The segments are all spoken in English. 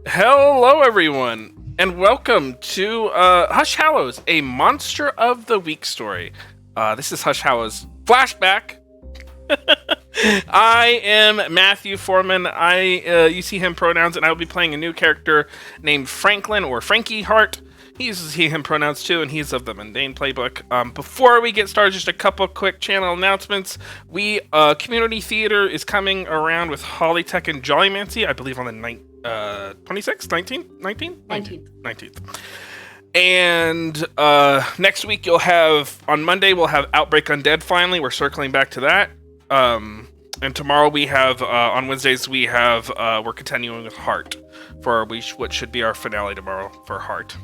Hello, everyone, and welcome to Hush Hallows, a Monster of the Week story. This is Hush Hallows flashback. I am Matthew Foreman. I you see him pronouns, and I will be playing a new character named Franklin or Frankie Hart. He uses he him pronouns too, and he's of the mundane playbook. Before we get started, just a couple quick channel announcements. We community theater is coming around with Hollytech and Jollymancy, I believe on the 26th, 19th, 19th? 19th. 19th. And next week on Monday we'll have Outbreak Undead. Finally, we're circling back to that. And tomorrow we have on Wednesdays we're continuing with Heart for what should be our finale tomorrow for Heart.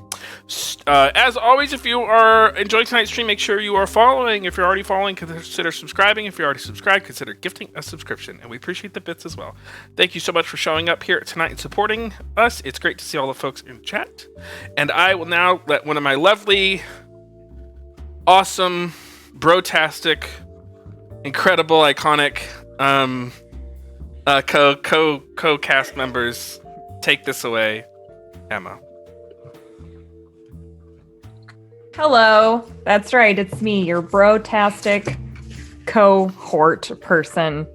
As always, if you are enjoying tonight's stream, make sure you are following. If you're already following, consider subscribing. If you're already subscribed, consider gifting a subscription, and we appreciate the bits as well. Thank you so much for showing up here tonight and supporting us. It's great to see all the folks in chat. And I will now let one of my lovely, awesome, brotastic, incredible, iconic co-cast members take this away. Emma. Hello, that's right, it's me, your brotastic cohort person.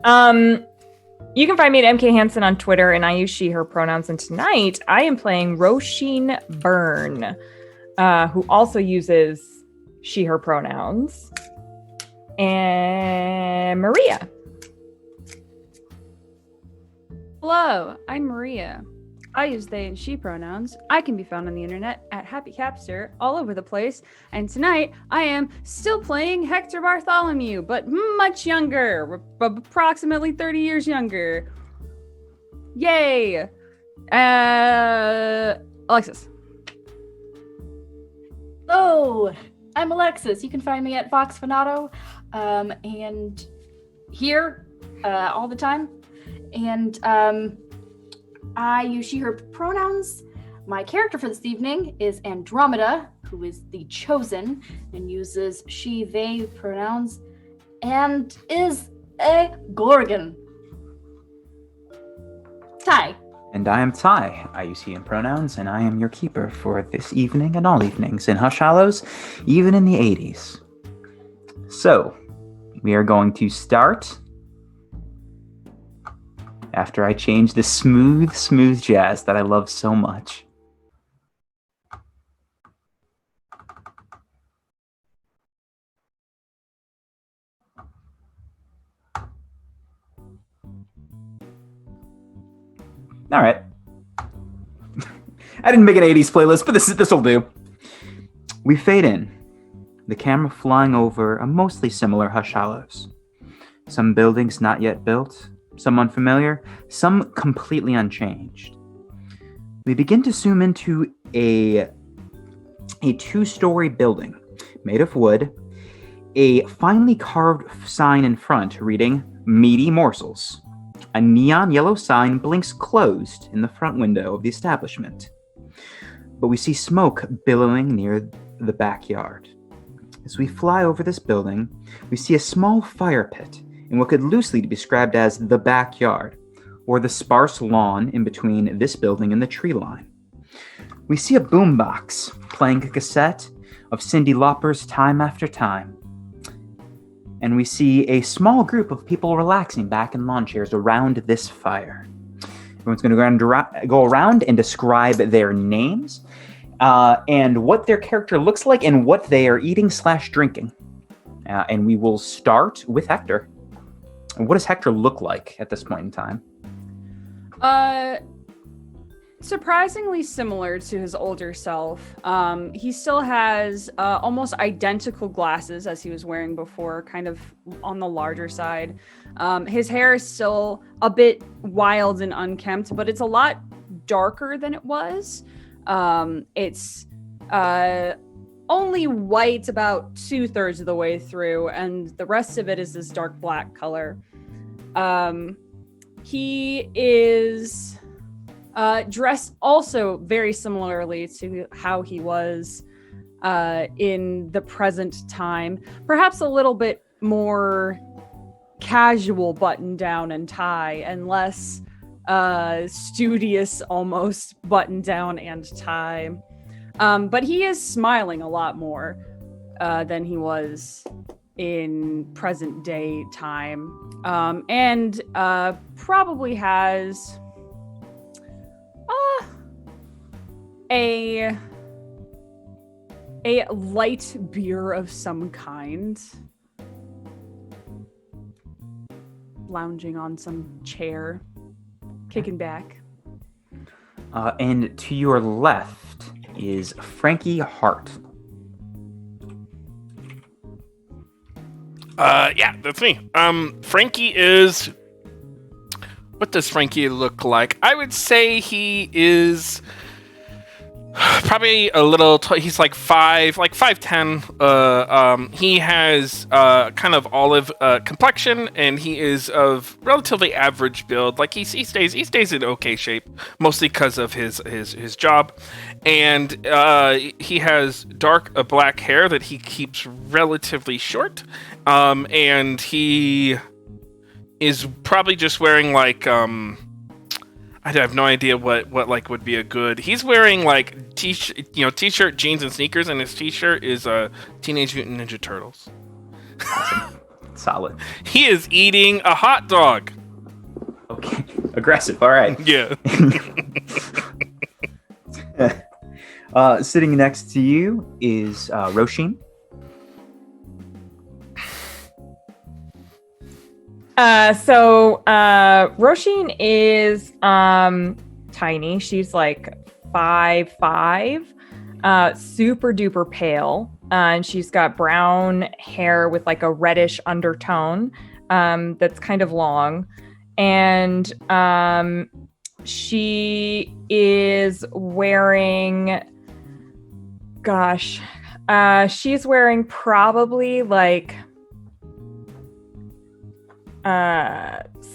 You can find me at MK Hansen on Twitter, and I use she, her pronouns, and tonight I am playing Roisin Byrne, who also uses she, her pronouns, and Maria. Hello, I'm Maria. I use they and she pronouns. I can be found on the internet at Happy Capster all over the place. And tonight I am still playing Hector Bartholomew, but much younger, approximately 30 years younger. Yay! Alexis. Hello, I'm Alexis. You can find me at Vox Fanato, and here all the time. And I use she, her pronouns. My character for this evening is Andromeda, who is the chosen and uses she, they pronouns, and is a Gorgon. Ty. And I am Ty. I use he and pronouns, and I am your keeper for this evening and all evenings in Hush Hallows, even in the 80s. So, we are going to start after I change the smooth jazz that I love so much. All right. I didn't make an 80s playlist, but this will do. We fade in, the camera flying over a mostly similar Hush Hallows. Some buildings not yet built, some unfamiliar, some completely unchanged. We begin to zoom into a two-story building made of wood, a finely carved sign in front reading "Meaty Morsels." A neon yellow sign blinks closed in the front window of the establishment. But we see smoke billowing near the backyard. As we fly over this building, we see a small fire pit in what could loosely be described as the backyard, or the sparse lawn in between this building and the tree line. We see a boombox playing a cassette of Cyndi Lauper's Time After Time. And we see a small group of people relaxing back in lawn chairs around this fire. Everyone's going to go around and describe their names and what their character looks like and what they are eating/drinking. And we will start with Hector. What does Hector look like at this point in time? Surprisingly similar to his older self. He still has almost identical glasses as he was wearing before, kind of on the larger side. His hair is still a bit wild and unkempt, but it's a lot darker than it was. It's only white about 2/3 of the way through, and the rest of it is this dark black color. He is dressed also very similarly to how he was in the present time. Perhaps a little bit more casual button down and tie and less studious almost button down and tie. But he is smiling a lot more than he was in present day time. And probably has a light beer of some kind, lounging on some chair, kicking back. And to your left is Frankie Hart. Yeah, that's me. Frankie is... What does Frankie look like? I would say he is probably a little... he's like 5'10". He has kind of olive complexion, and he is of relatively average build. Like he stays in okay shape, mostly because of his job. And he has dark black hair that he keeps relatively short. And he is probably just wearing like I have no idea what like would be a good. He's wearing like t-shirt, jeans, and sneakers, and his t-shirt is Teenage Mutant Ninja Turtles. Awesome. Solid. He is eating a hot dog. Okay. Aggressive. All right. Yeah. Sitting next to you is Roshin. So Roshin is tiny. She's like 5'5", super duper pale. And she's got brown hair with like a reddish undertone that's kind of long. And she is wearing, she's wearing probably like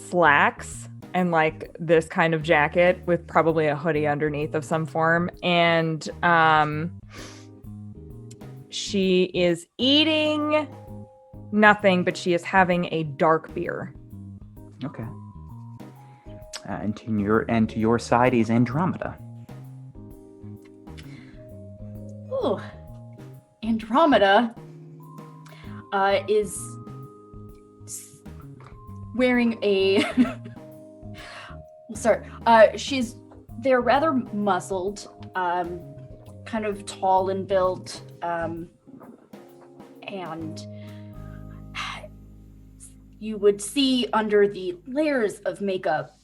slacks and like this kind of jacket with probably a hoodie underneath of some form. And she is eating nothing, but she is having a dark beer. Okay. And to your side is Andromeda. Ooh, Andromeda is wearing a they're rather muscled, kind of tall and built, and you would see under the layers of makeup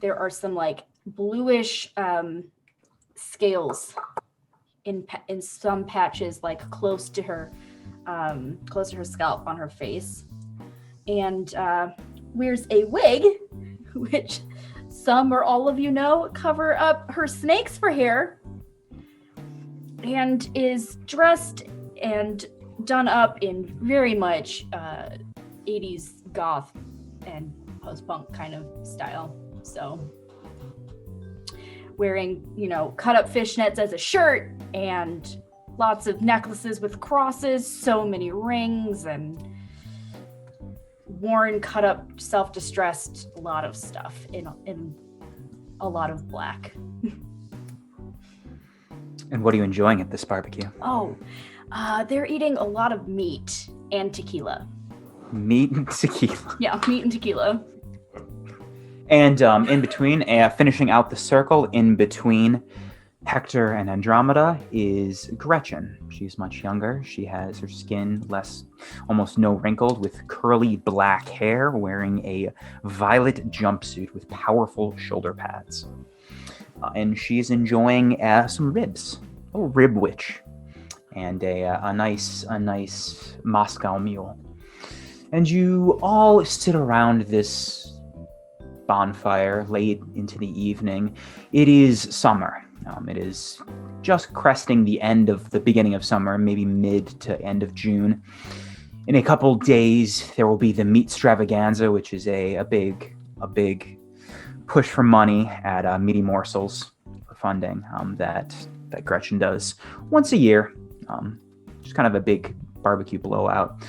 there are some like bluish scales in some patches, like close to her scalp on her face. And wears a wig, which some or all of you know cover up her snakes for hair, and is dressed and done up in very much 80s goth and post-punk kind of style. So wearing, cut up fishnets as a shirt and lots of necklaces with crosses, so many rings, and worn, cut up, self-distressed, a lot of stuff in a lot of black. And what are you enjoying at this barbecue? They're eating a lot of meat and tequila. Meat and tequila. Yeah, meat and tequila. And in between, finishing out the circle, in between Hector and Andromeda is Gretchen. She's much younger. She has her skin almost no wrinkled, with curly black hair, wearing a violet jumpsuit with powerful shoulder pads. And she's enjoying some ribs, a little rib witch, and a nice Moscow mule. And you all sit around this bonfire late into the evening. It is summer. It is just cresting the beginning of summer, maybe mid to end of June. In a couple days, there will be the meat extravaganza, which is a big push for money at Meaty Morsels for funding that Gretchen does once a year. Just kind of a big barbecue blowout.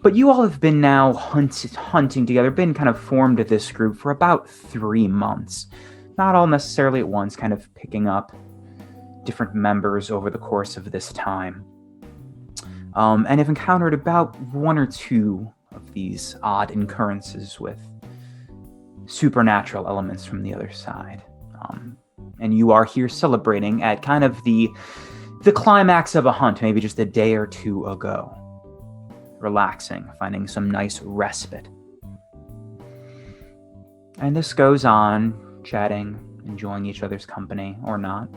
But you all have been now hunting together, been kind of formed this group for about 3 months. Not all necessarily at once, kind of picking up different members over the course of this time. And have encountered about 1 or 2 of these odd occurrences with supernatural elements from the other side. And you are here celebrating at kind of the climax of a hunt, maybe just a day or 2 ago. Relaxing, finding some nice respite. And this goes on, chatting, enjoying each other's company, or not,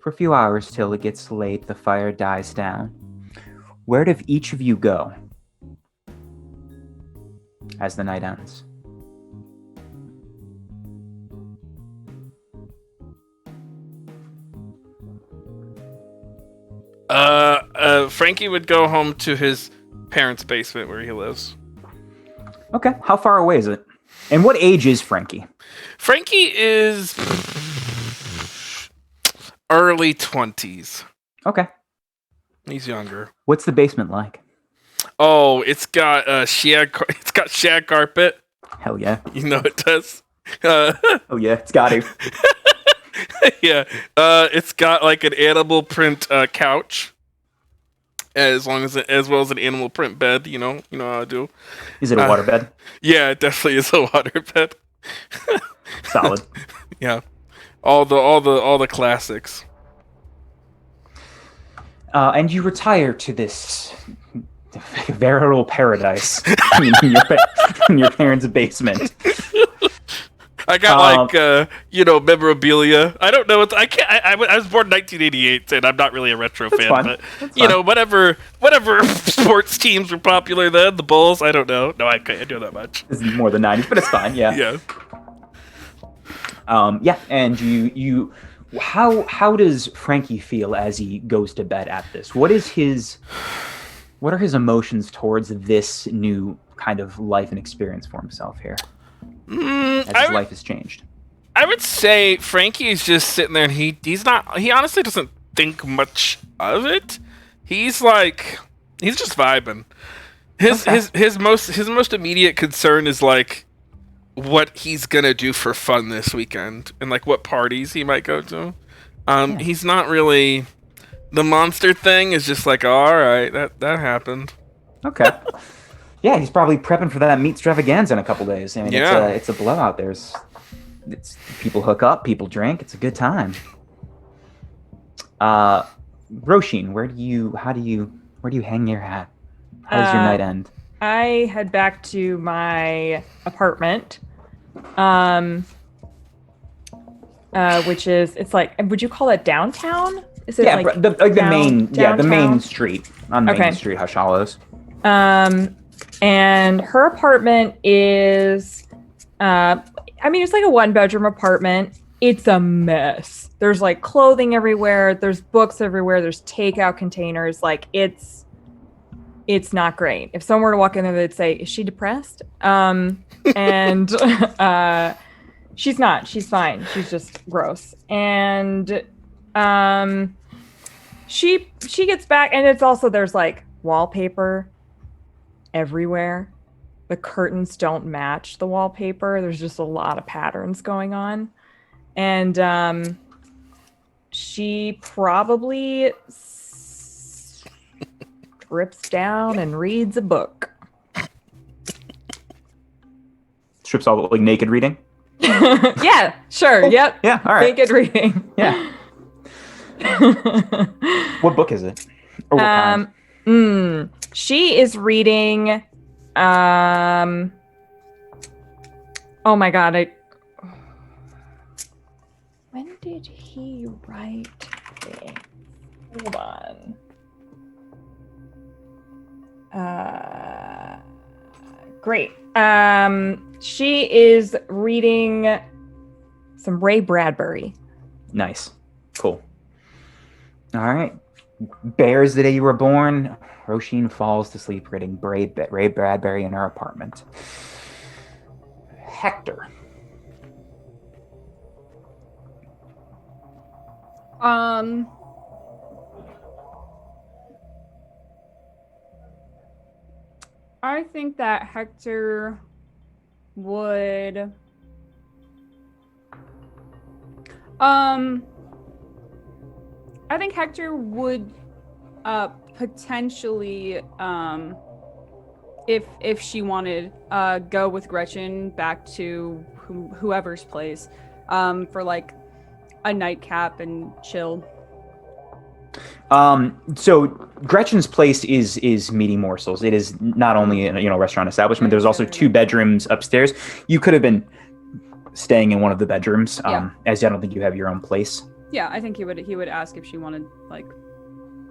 for a few hours till it gets late, the fire dies down. Where do each of you go as the night ends? Frankie would go home to his parents' basement where he lives. Okay, how far away is it? And what age is Frankie? Frankie is early 20s. Okay. He's younger. What's the basement like? Oh, it's got shag carpet. Hell yeah. You know it does. Oh yeah, it's got to. Yeah. It's got like an animal print couch. As well as an animal print bed, you know how I do. Is it a waterbed? Yeah, it definitely is a waterbed. Solid. Yeah, all the classics. And you retire to this veritable paradise in your parents' basement. I got memorabilia. I don't know. I was born in 1988, and I'm not really a retro fan. Fine. But That's you fine. know, whatever sports teams were popular then, the Bulls. I don't know. No, I can't do that much. This is more the 90s, but it's fine. Yeah. Yeah. Yeah. And you, how does Frankie feel as he goes to bed at this? What are his emotions towards this new kind of life and experience for himself here? As his life has changed. I would say Frankie is just sitting there, and he honestly doesn't think much of it. He's just vibing. His most immediate concern is like what he's gonna do for fun this weekend and like what parties he might go to. He's not really, the monster thing is just like, all right, that happened. Okay. Yeah, he's probably prepping for that meat extravaganza in a couple days. I mean, Yeah. it's a blowout. It's people hook up, people drink. It's a good time. Roshin, where do you hang your hat? How does your night end? I head back to my apartment, which is, it's like, would you call it downtown? Is it the main downtown? street on Main Street, Hush Hallows. And her apartment is, it's like a 1-bedroom apartment. It's a mess. There's like clothing everywhere. There's books everywhere. There's takeout containers. Like it's not great. If someone were to walk in there, they'd say, "Is she depressed?" And she's not. She's fine. She's just gross. And she gets back, and it's also, there's like wallpaper everywhere. The curtains don't match the wallpaper. There's just a lot of patterns going on. And she probably strips down and reads a book. Strips all like naked reading? Yeah, sure. Oh, yep. yeah, all right. Naked reading. Yeah. What book is it? Or what kind? She is reading oh my god, when did he write this? Hold on. Great. She is reading some Ray Bradbury. Nice. Cool. All right. Bears the day you were born. Roshin falls to sleep reading Ray Bradbury in her apartment. Hector. I think that Hector would I think Hector would potentially if she wanted go with Gretchen back to whoever's place for like a nightcap and chill. So Gretchen's place is Meaty Morsels. It is not only a restaurant establishment. There's also 2 bedrooms upstairs. You could have been staying in one of the bedrooms, as I don't think you have your own place. Yeah, I think he would ask if she wanted like,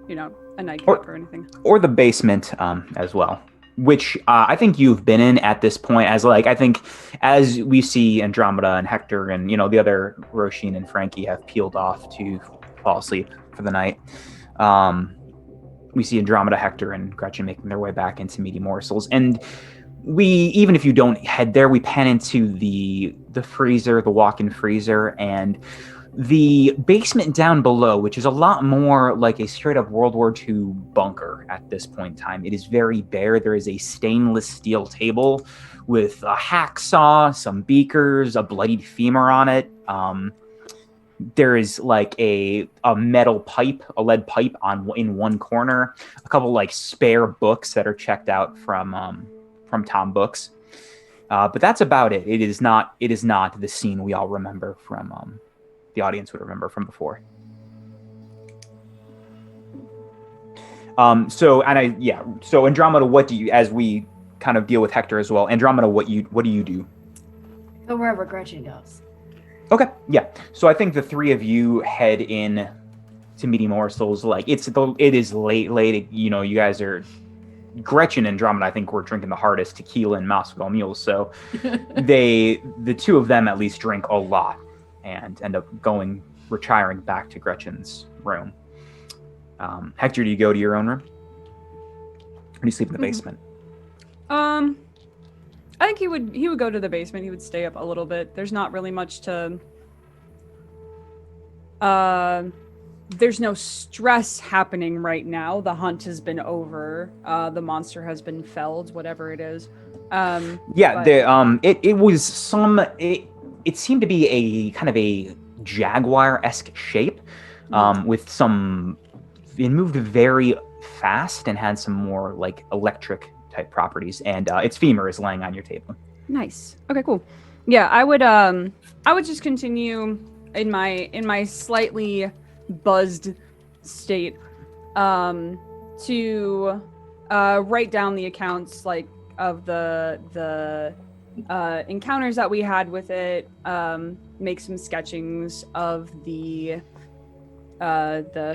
a nightcap or anything. Or the basement as well, which I think you've been in at this point. I think as we see Andromeda and Hector and the other Roshin and Frankie have peeled off to fall asleep for the night. We see Andromeda, Hector, and Gretchen making their way back into Meaty Morsels, and even if you don't head there, we pan into the freezer, the walk-in freezer, and the basement down below, which is a lot more like a straight-up World War II bunker at this point in time. It is very bare. There is a stainless steel table with a hacksaw, some beakers, a bloodied femur on it. There is like a metal pipe, a lead pipe in one corner, a couple like spare books that are checked out from Tom Books. But that's about it. It is not the scene we all remember from the audience would remember from before. So Andromeda, what do you, as we kind of deal with Hector as well, Andromeda, what do you do? Go wherever Gretchen goes. Okay, yeah. So I think the 3 of you head in to Meaty Morsels. Like it is late. You guys are Gretchen and Andromeda. I think we're drinking the hardest tequila and Moscow mules. So the 2 of them at least drink a lot and end up retiring back to Gretchen's room. Hector, do you go to your own room? Or do you sleep in the basement? I think he would go to the basement. He would stay up a little bit. There's not really much to there's no stress happening right now. The hunt has been over. The monster has been felled, whatever it is. It seemed to be a kind of a jaguar-esque shape, with some. It moved very fast and had some more like electric type properties, and its femur is laying on your table. Nice. Okay, cool. Yeah, I would just continue in my slightly buzzed state to write down the accounts like of the encounters that we had with it, make some sketchings of the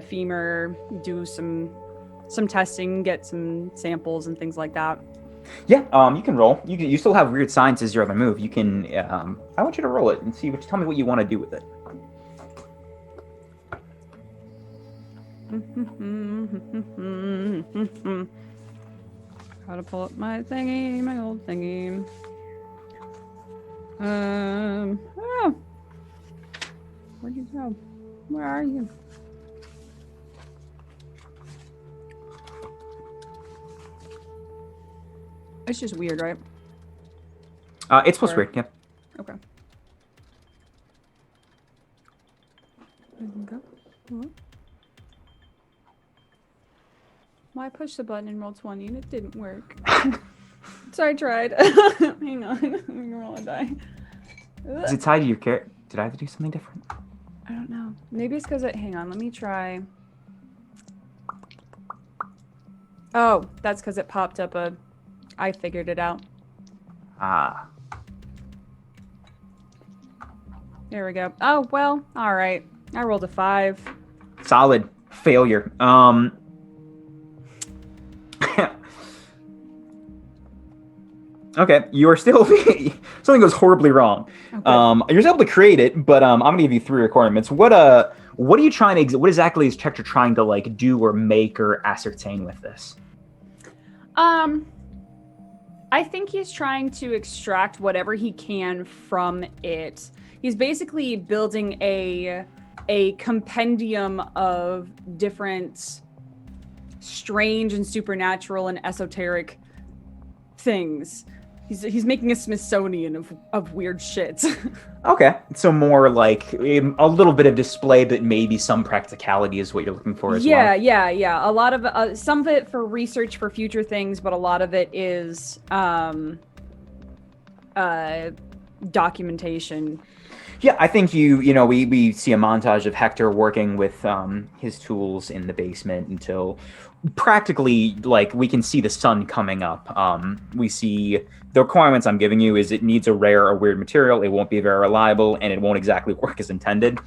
femur, do some testing, get some samples and things like that. Yeah, you can roll. You still have weird science as your other move. You can. I want you to roll it and tell me what you want to do with it. Gotta pull up my old thingy. Oh. Where'd you go? Where are you? It's just weird, right? It's supposed to be weird, yeah. Okay. Well, I pushed the button and rolled 20 and it didn't work. So I tried. Hang on. Let me roll a die. Is it tied to your character? Did I have to do something different? I don't know. Maybe it's because hang on, let me try. Oh, that's because it popped up I figured it out. Ah. There we go. Oh, well, all right. I rolled a 5. Solid failure. Okay, you are still something goes horribly wrong. Okay. You're able to create it, but I'm gonna give you 3 requirements. What are you trying to? What exactly is Hector trying to like do or make or ascertain with this? I think he's trying to extract whatever he can from it. He's basically building a compendium of different strange and supernatural and esoteric things. He's making a Smithsonian of weird shit. Okay, so more like a little bit of display, but maybe some practicality is what you're looking for as well. Yeah. A lot of some of it for research for future things, but a lot of it is documentation. Yeah, I think we see a montage of Hector working with his tools in the basement until practically, like, we can see the sun coming up. We see the requirements I'm giving you is it needs a rare or weird material, it won't be very reliable, and it won't exactly work as intended.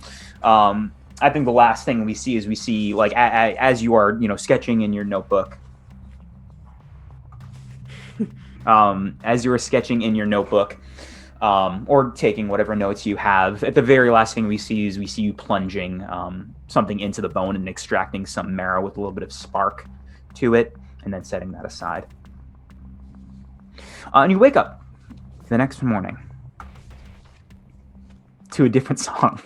I think the last thing we see, like, as you are, sketching in your notebook, as you are sketching in your notebook, or taking whatever notes you have, at the very last thing we see you plunging something into the bone and extracting some marrow with a little bit of spark to it, and then setting that aside. And you wake up the next morning to a different song.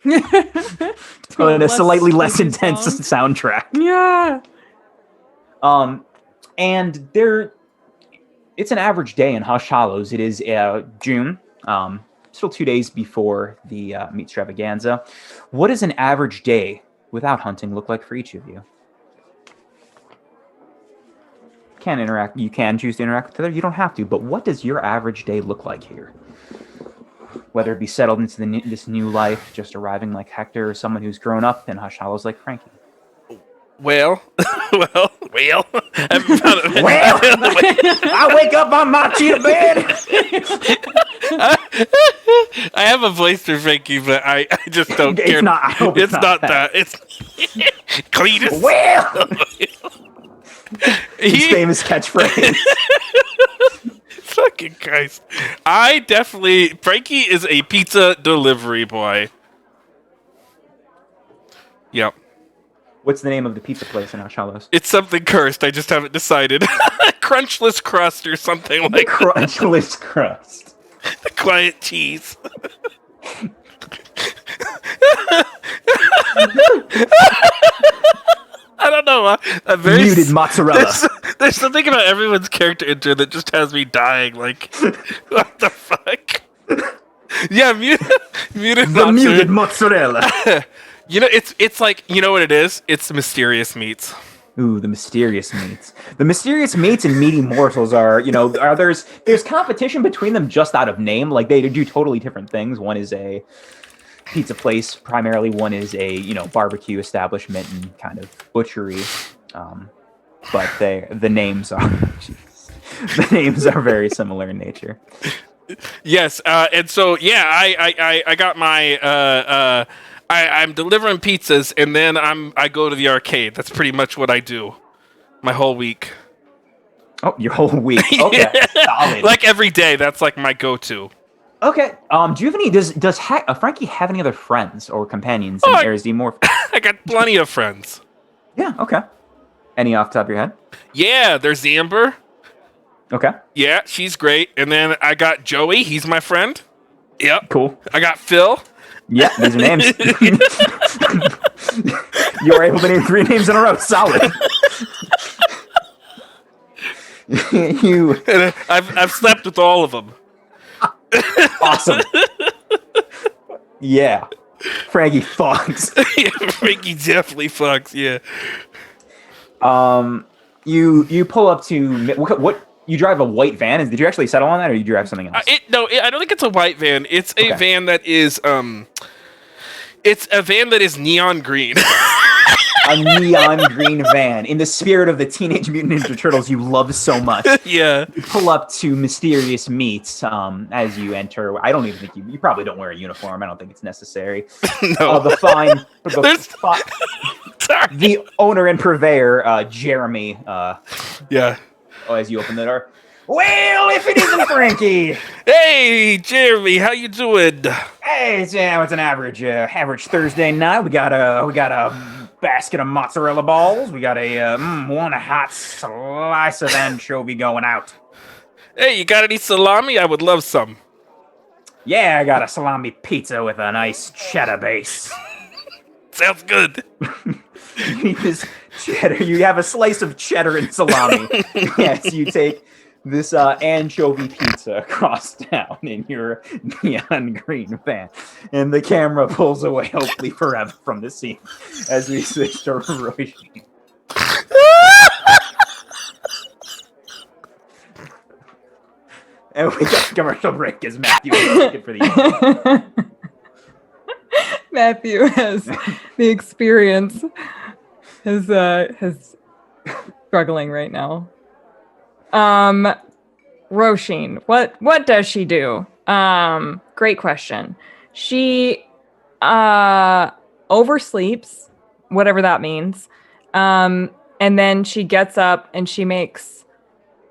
And a slightly less intense soundtrack. Yeah. And it's an average day in Hush Hallows. It is June, still 2 days before the meat extravaganza. What does an average day without hunting look like for each of you? You can choose to interact with each other. You don't have to, but what does your average day look like here? Whether it be settled into this new life, just arriving like Hector, or someone who's grown up in Hush Hallows like Frankie. Well. Well, I wake up on my cheetah bed. I have a voice for Frankie, but I just don't care. I hope it's not that. It's Cletus. Well, his famous catchphrase. Fucking Christ. Frankie is a pizza delivery boy. Yep. What's the name of the pizza place in Hush Hallows? It's something cursed. I just haven't decided. Crunchless crust or something like that. Crunchless crust. The quiet cheese. I don't know. I'm very muted mozzarella. There's something about everyone's character intro that just has me dying. Like, what the fuck? Yeah, muted the muted mozzarella. It's like, you know what it is? It's the mysterious meats. Ooh, the mysterious meats. The mysterious meats and meaty morsels are there's competition between them just out of name. Like, they do totally different things. One is a pizza place, primarily. One is a, barbecue establishment and kind of butchery. But the names are very similar in nature. Yes, and so I got my I'm delivering pizzas, and then I go to the arcade. That's pretty much what I do my whole week. Oh, your whole week. Okay. Solid. Like every day, that's like my go-to. Okay. Do you have any? Does Frankie have any other friends or companions in Ares D Morph? I got plenty of friends. Yeah. Okay. Any off the top of your head? Yeah, there's Amber. Okay. Yeah, she's great. And then I got Joey. He's my friend. Yep. Cool. I got Phil. Yeah, these are names. You were able to name 3 names in a row. Solid. I've slept with all of them. Awesome. Yeah. Frankie fucks. Yeah, Frankie definitely fucks, yeah. You pull up to what you drive a white van? Did you actually settle on that, or did you drive something else? I don't think it's a white van. It's a van that is neon green. A neon green van in the spirit of the Teenage Mutant Ninja Turtles you love so much. Yeah. You pull up to Mysterious Meats as you enter. I don't even think you probably don't wear a uniform. I don't think it's necessary. No. The owner and purveyor, Jeremy. Yeah. As you open the door. Well, if it isn't Frankie. Hey, Jeremy, how you doing? Hey, it's an average Thursday night. We got a basket of mozzarella balls. We got one hot slice of anchovy going out. Hey, you got any salami? I would love some. Yeah, I got a salami pizza with a nice cheddar base. Sounds good. You need this cheddar. You have a slice of cheddar and salami. Yes, you take this anchovy pizza across town in your neon green van. And the camera pulls away, hopefully forever, from the scene as we switch to Roisin. And we got a commercial break as Matthew is looking for the end. Matthew has the experience. Has struggling right now. Roisin, what does she do? Great question. She oversleeps, whatever that means. And then she gets up and she makes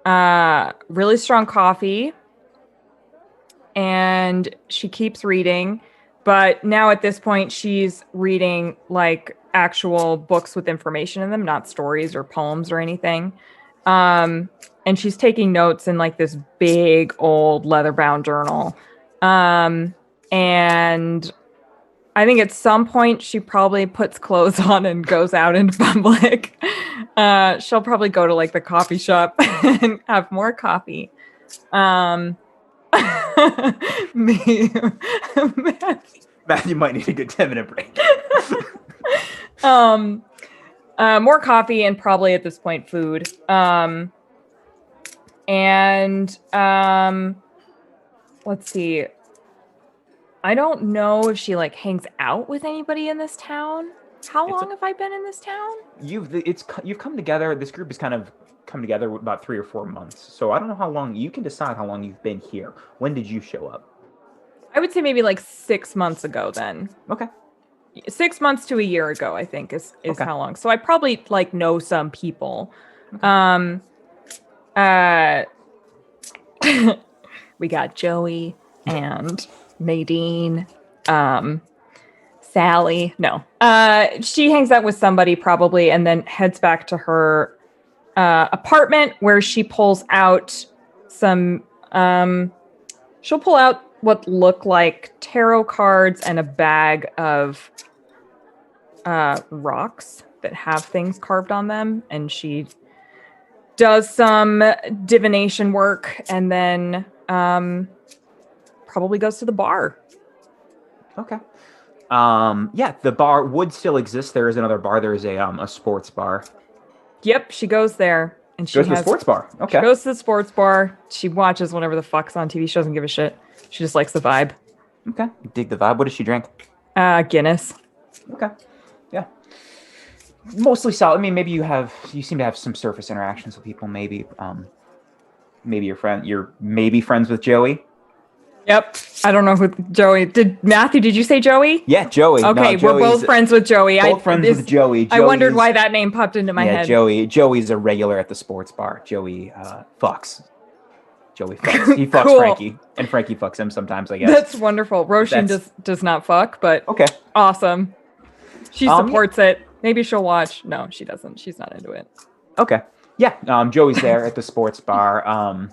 really strong coffee. And she keeps reading. But now at this point, she's reading like actual books with information in them, not stories or poems or anything. And she's taking notes in like this big old leather-bound journal. And I think at some point she probably puts clothes on and goes out into public. She'll probably go to like the coffee shop and have more coffee. Matthew might need a good 10-minute break. More coffee and probably at this point food. Let's see. I don't know if she like hangs out with anybody in this town. How long have I been in this town? You've come together. This group has kind of come together about 3 or 4 months. So I don't know how long. You can decide how long you've been here. When did you show up? I would say maybe like 6 months ago then. Okay. 6 months to a year ago, I think is Okay. how long. So I probably like know some people. We got Joey and Nadine, Sally. No. She hangs out with somebody probably and then heads back to her apartment where she pulls out some she'll pull out what look like tarot cards and a bag of rocks that have things carved on them, and she does some divination work and then probably goes to the bar. Okay. Yeah, the bar would still exist. There is another bar. There is a sports bar. Yep, she goes there and she Goes to the sports bar. Okay. She goes to the sports bar. She watches whatever the fuck's on TV. She doesn't give a shit. She just likes the vibe. Okay. Dig the vibe. What does she drink? Guinness. Okay. Yeah. Mostly solid. I mean, maybe you seem to have some surface interactions with people. Maybe you're maybe friends with Joey. Yep. I don't know who Joey did. Matthew, did you say Joey? Yeah, Joey. Okay, No, we're both friends with Joey. Both friends with Joey. I wondered why that name popped into my head. Joey's a regular at the sports bar. Joey fucks. Joey fucks. He fucks Cool. Frankie, and Frankie fucks him sometimes, I guess. That's wonderful. Roisin does not fuck, but Okay. awesome. She supports it. Maybe she'll watch. No, she doesn't. She's not into it. Okay. Yeah. Joey's there at the sports bar.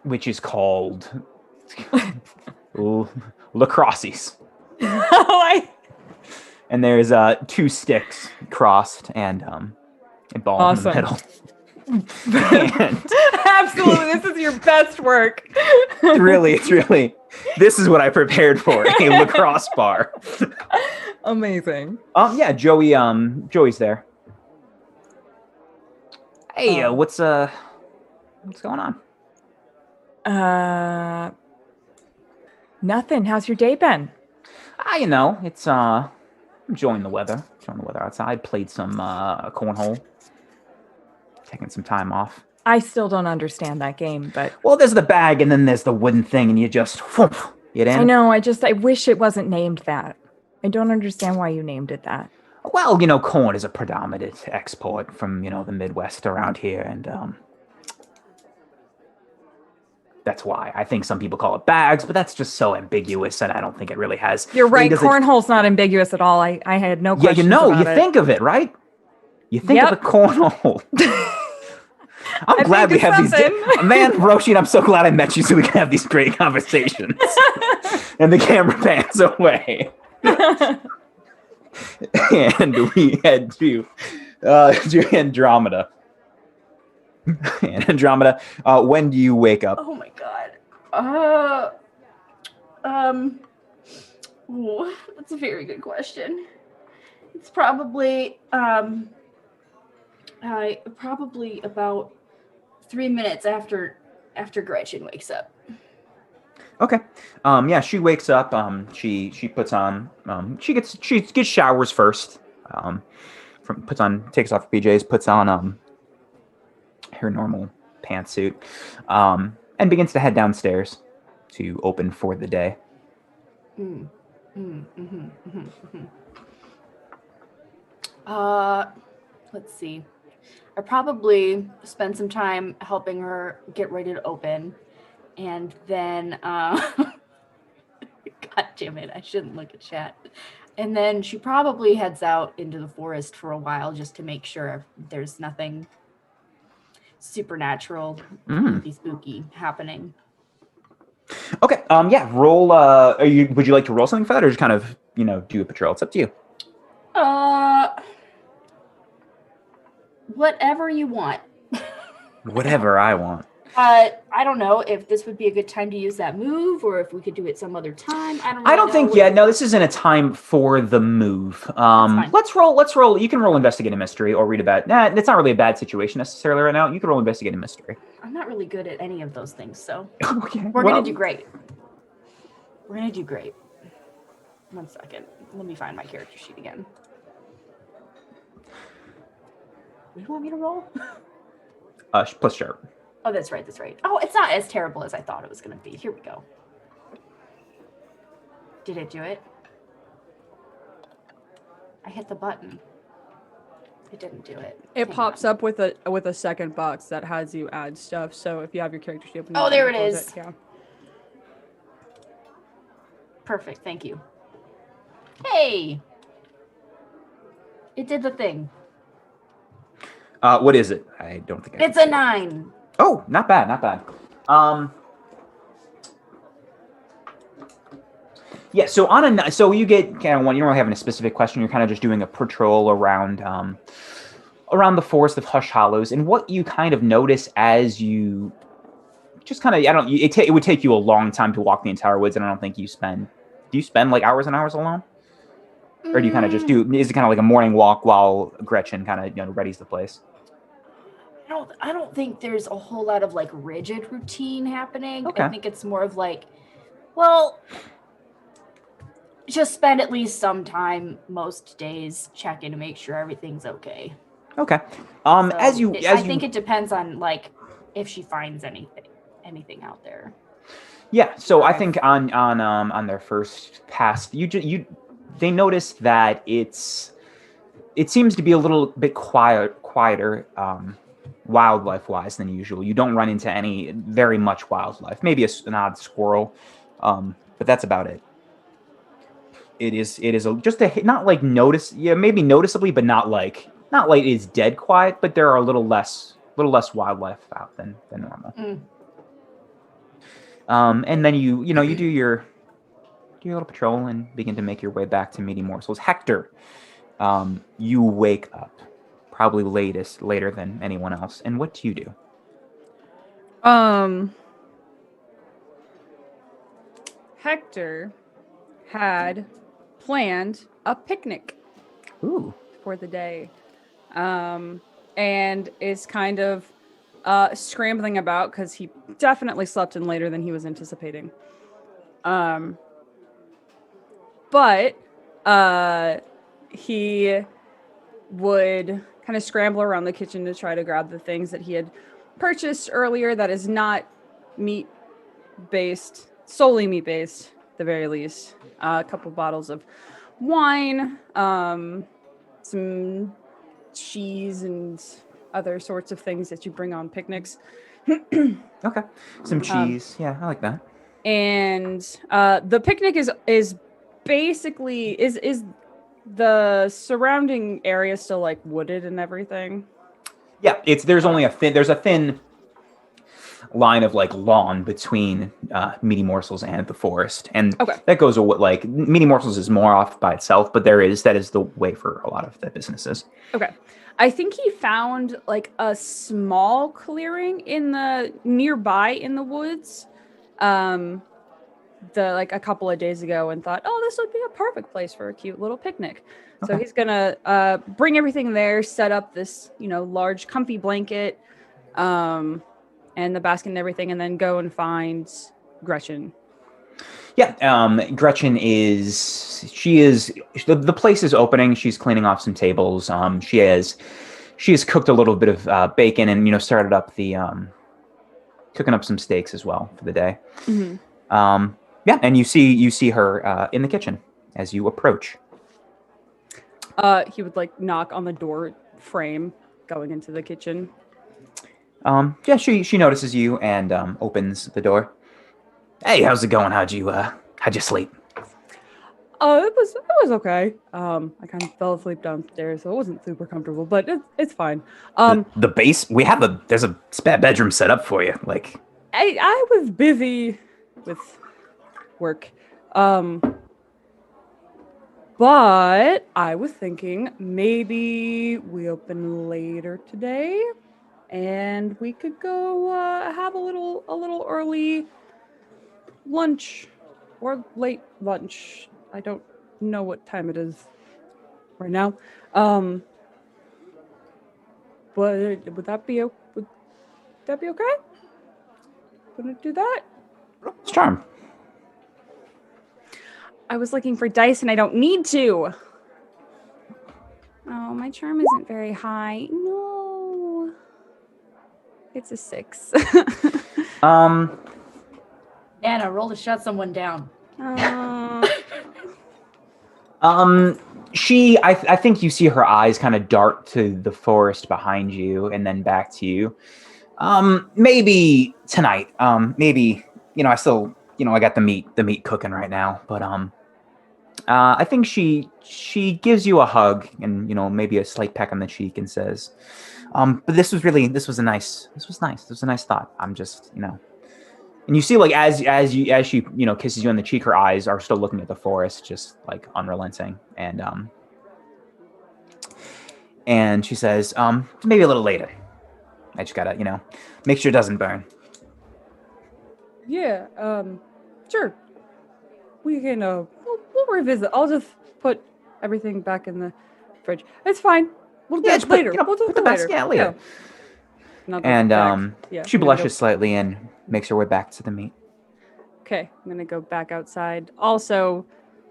Which is called Lacrosses. And there's 2 sticks crossed and a ball in the middle. And Absolutely, this is your best work. it's really this is what I prepared for, a lacrosse bar. Amazing. Yeah, Joey's there. Hey, what's going on? Nothing. How's your day been? It's enjoying the weather. Outside. Played some cornhole. Taking some time off. I still don't understand that game, but Well, there's the bag and then there's the wooden thing, and you just get in. I know. I wish it wasn't named that. I don't understand why you named it that. Well, corn is a predominant export from the Midwest around here, and that's why. I think some people call it bags, but that's just so ambiguous, and I don't think it really has. You're right. Cornhole's not ambiguous at all. I had no questions about you it. think of it, right? You think of the cornhole. I'm glad we have these. Man, Roisin, I'm so glad I met you so we can have these great conversations. And the camera pans away. And we head to Andromeda. And Andromeda, when do you wake up? Oh my god. Ooh, that's a very good question. It's probably probably about 3 minutes after Gretchen wakes up. Okay. Yeah, she wakes up. She puts on. She gets showers first. Takes off her PJs, puts on her normal pantsuit, and begins to head downstairs to open for the day. Let's see. I probably spend some time helping her get ready to open, and then God damn it, I shouldn't look at chat. And then she probably heads out into the forest for a while just to make sure there's nothing supernatural, spooky happening. Okay. Yeah. Roll. Would you like to roll something for that, or just kind of do a patrol? It's up to you. Whatever you want. Whatever I want. I don't know if this would be a good time to use that move, or if we could do it some other time. I don't think. Yeah. No, this isn't a time for the move. Let's roll. You can roll investigate a mystery or read about. Nah, it's not really a bad situation necessarily right now. You can roll investigate a mystery. I'm not really good at any of those things, so okay. We're gonna do great. We're gonna do great. 1 second. Let me find my character sheet again. What do you want me to roll? Plus sharp. Oh, that's right. Oh, it's not as terrible as I thought it was going to be. Here we go. Did it do it? I hit the button. It didn't do it. It pops up with a second box that has you add stuff. So if you have your character sheet open, oh, there it is. Yeah. Perfect. Thank you. Hey, it did the thing. What is it? I don't think it's a 9. Oh, not bad. Yeah. So you get kind of one. You don't really have a specific question. You're kind of just doing a patrol around the forest of Hush Hollows, and what you kind of notice as you just kind of it would take you a long time to walk the entire woods, and I don't think you spend. Do you spend like hours and hours alone, or do you kind of just do? Is it kind of like a morning walk while Gretchen kind of readies the place? I don't think there's a whole lot of like rigid routine happening. Okay. I think it's more of like, well, just spend at least some time most days checking to make sure everything's okay. Okay. I think it depends on like if she finds anything out there. Yeah. So I think on their first pass, they noticed that it seems to be a little bit quieter. Wildlife wise than usual. You don't run into any very much wildlife, maybe an odd squirrel, but that's about it. It is just not like maybe noticeably, but not like it is dead quiet, but there are a little less wildlife out than normal. And then you do your little patrol and begin to make your way back to Meaty Morsels. Hector, you wake up probably later than anyone else. And what do you do? Hector had planned a picnic for the day. And is kind of scrambling about because he definitely slept in later than he was anticipating. But he would kind of scramble around the kitchen to try to grab the things that he had purchased earlier that is not solely meat-based, at the very least. A couple bottles of wine, some cheese, and other sorts of things that you bring on picnics. Okay. Some cheese. Yeah, I like that. And the picnic is basically is the surrounding area still like wooded and everything? Yeah, there's a thin line of like lawn between Meaty Morsels and the forest, and that goes like Meaty Morsels is more off by itself, but that is the way for a lot of the businesses. Okay, I think he found like a small clearing in the nearby in the woods, like a couple of days ago, and thought, oh, this would be a perfect place for a cute little picnic. So Okay. he's gonna bring everything there, set up this large comfy blanket, and the basket and everything, and then go and find Gretchen. Yeah, Gretchen the place is opening. She's cleaning off some tables. She has cooked a little bit of bacon and started up cooking up some steaks as well for the day. Mm-hmm. Yeah, and you see her in the kitchen as you approach. He would like knock on the door frame going into the kitchen. Yeah, she notices you and opens the door. Hey, how's it going? How'd you sleep? It was okay. I kind of fell asleep downstairs, so it wasn't super comfortable, but it's fine. The base, there's a spare bedroom set up for you. Like, I was busy with work. But I was thinking maybe we open later today, and we could go have a little early lunch or late lunch. I don't know what time it is right now. But would that be okay? Gonna do that? it's charm. I was looking for dice and I don't need to. Oh, my charm isn't very high. No. It's a 6. Anna, roll to shut someone down. I think you see her eyes kind of dart to the forest behind you and then back to you. Maybe tonight. Maybe, I still, I got the meat cooking right now, but I think she gives you a hug and maybe a slight peck on the cheek and says, but this was nice. This was a nice thought. I'm just, and you see like as she kisses you on the cheek, her eyes are still looking at the forest, just like unrelenting, and she says, maybe a little later. I just gotta make sure it doesn't burn. Yeah, sure. We can we'll revisit. I'll just put everything back in the fridge. It's fine. We'll do it later. We'll do it later. Yeah, later. Yeah. And she I'm gonna blushes slightly and makes her way back to the meat. Okay, I'm gonna go back outside. Also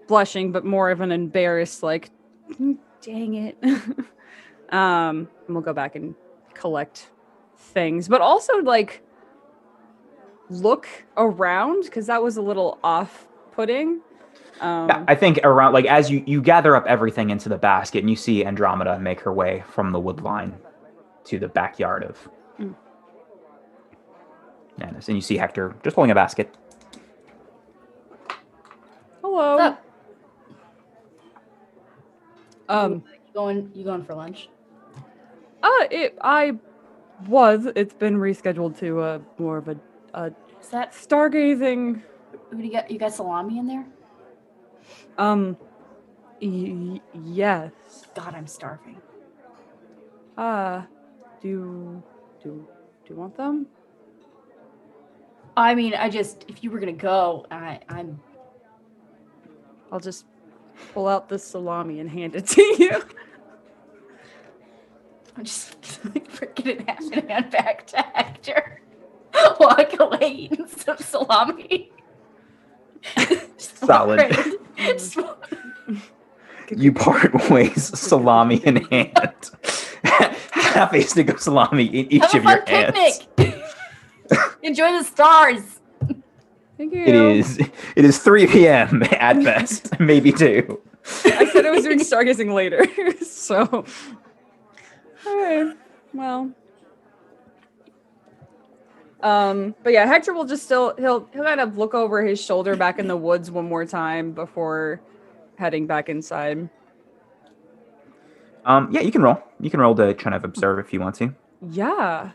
blushing, but more of an embarrassed, like, dang it. And we'll go back and collect things, but also like look around because that was a little off-putting. Yeah, I think around like as you gather up everything into the basket and you see Andromeda make her way from the wood line to the backyard of Nanis, and you see Hector just holding a basket. Hello. What's up? Um. You going for lunch? It's been rescheduled to more of a Is that stargazing. who do you got? You got salami in there? Yes. God, I'm starving. Do you want them? I mean, if you were gonna go, I'm. I'll just pull out the salami and hand it to you. I'm just freaking it half and hand back to Hector. Walk away eating some salami. Solid. You part ways, salami in hand. Half a stick of salami in each of your hands. Picnic. Enjoy the stars. Thank you. It is 3 p.m. at best, maybe 2. I said I was doing stargazing later, so. All right. Well. But yeah, Hector will just he'll kind of look over his shoulder back in the woods one more time before heading back inside. Yeah, you can roll. You can roll to kind of observe if you want to. Yeah.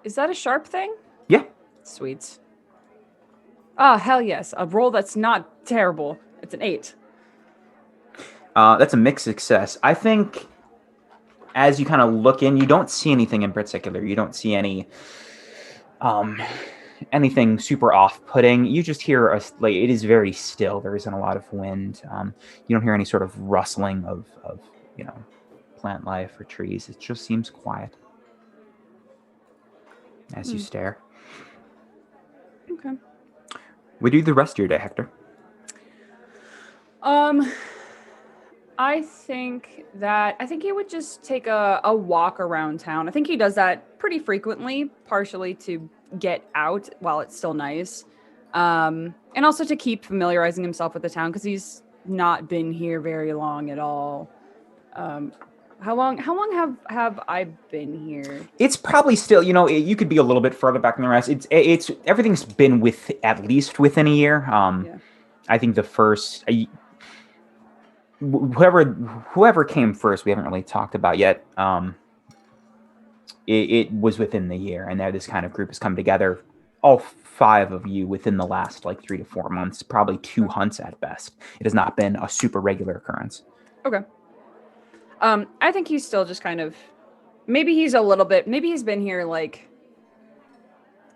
Is that a sharp thing? Yeah. Sweet. Ah, hell yes. A roll that's not terrible. It's an 8. That's a mixed success. I think as you kind of look in, you don't see anything in particular. You don't see anything super off-putting. You just hear it is very still. There isn't a lot of wind. You don't hear any sort of rustling of plant life or trees. It just seems quiet as you stare. Okay. What do you do the rest of your day, Hector? I think he would just take a walk around town. I think he does that pretty frequently, partially to get out while it's still nice, and also to keep familiarizing himself with the town because he's not been here very long at all. How long have I been here? It's probably still, you could be a little bit further back than the rest. It's everything's been at least within a year. Yeah. I think the first whoever came first, we haven't really talked about yet. It was within the year, and now this kind of group has come together. All 5 of you within the last 3 to 4 months, probably 2 hunts at best. It has not been a super regular occurrence. Okay. I think he's still just kind of, maybe he's been here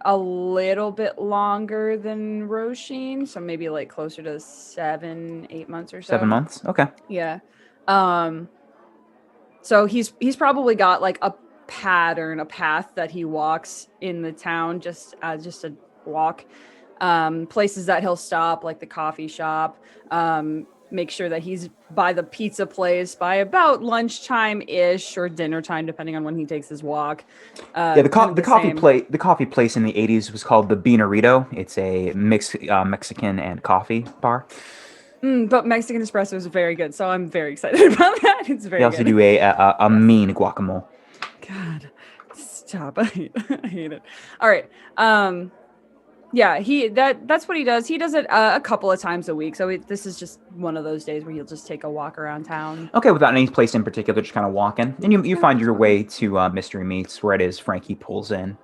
a little bit longer than Roshin, so maybe closer to 7-8 months or so. 7 months? Okay. Yeah. So he's probably got a path that he walks in the town just a walk. Places that he'll stop, like the coffee shop. Make sure that he's by the pizza place by about lunchtime-ish or dinner time, depending on when he takes his walk. The coffee place in the 80s was called the Beanerito. It's a Mexican and coffee bar. But Mexican espresso is very good, so I'm very excited about that. It's very good. They also do a mean guacamole. God, stop. I hate it. All right. Yeah, that's what he does. He does it a couple of times a week. So this is just one of those days where he'll just take a walk around town. Okay, without any place in particular, just kind of walking. And you find your way to Mystery Meats, where it is Frankie pulls in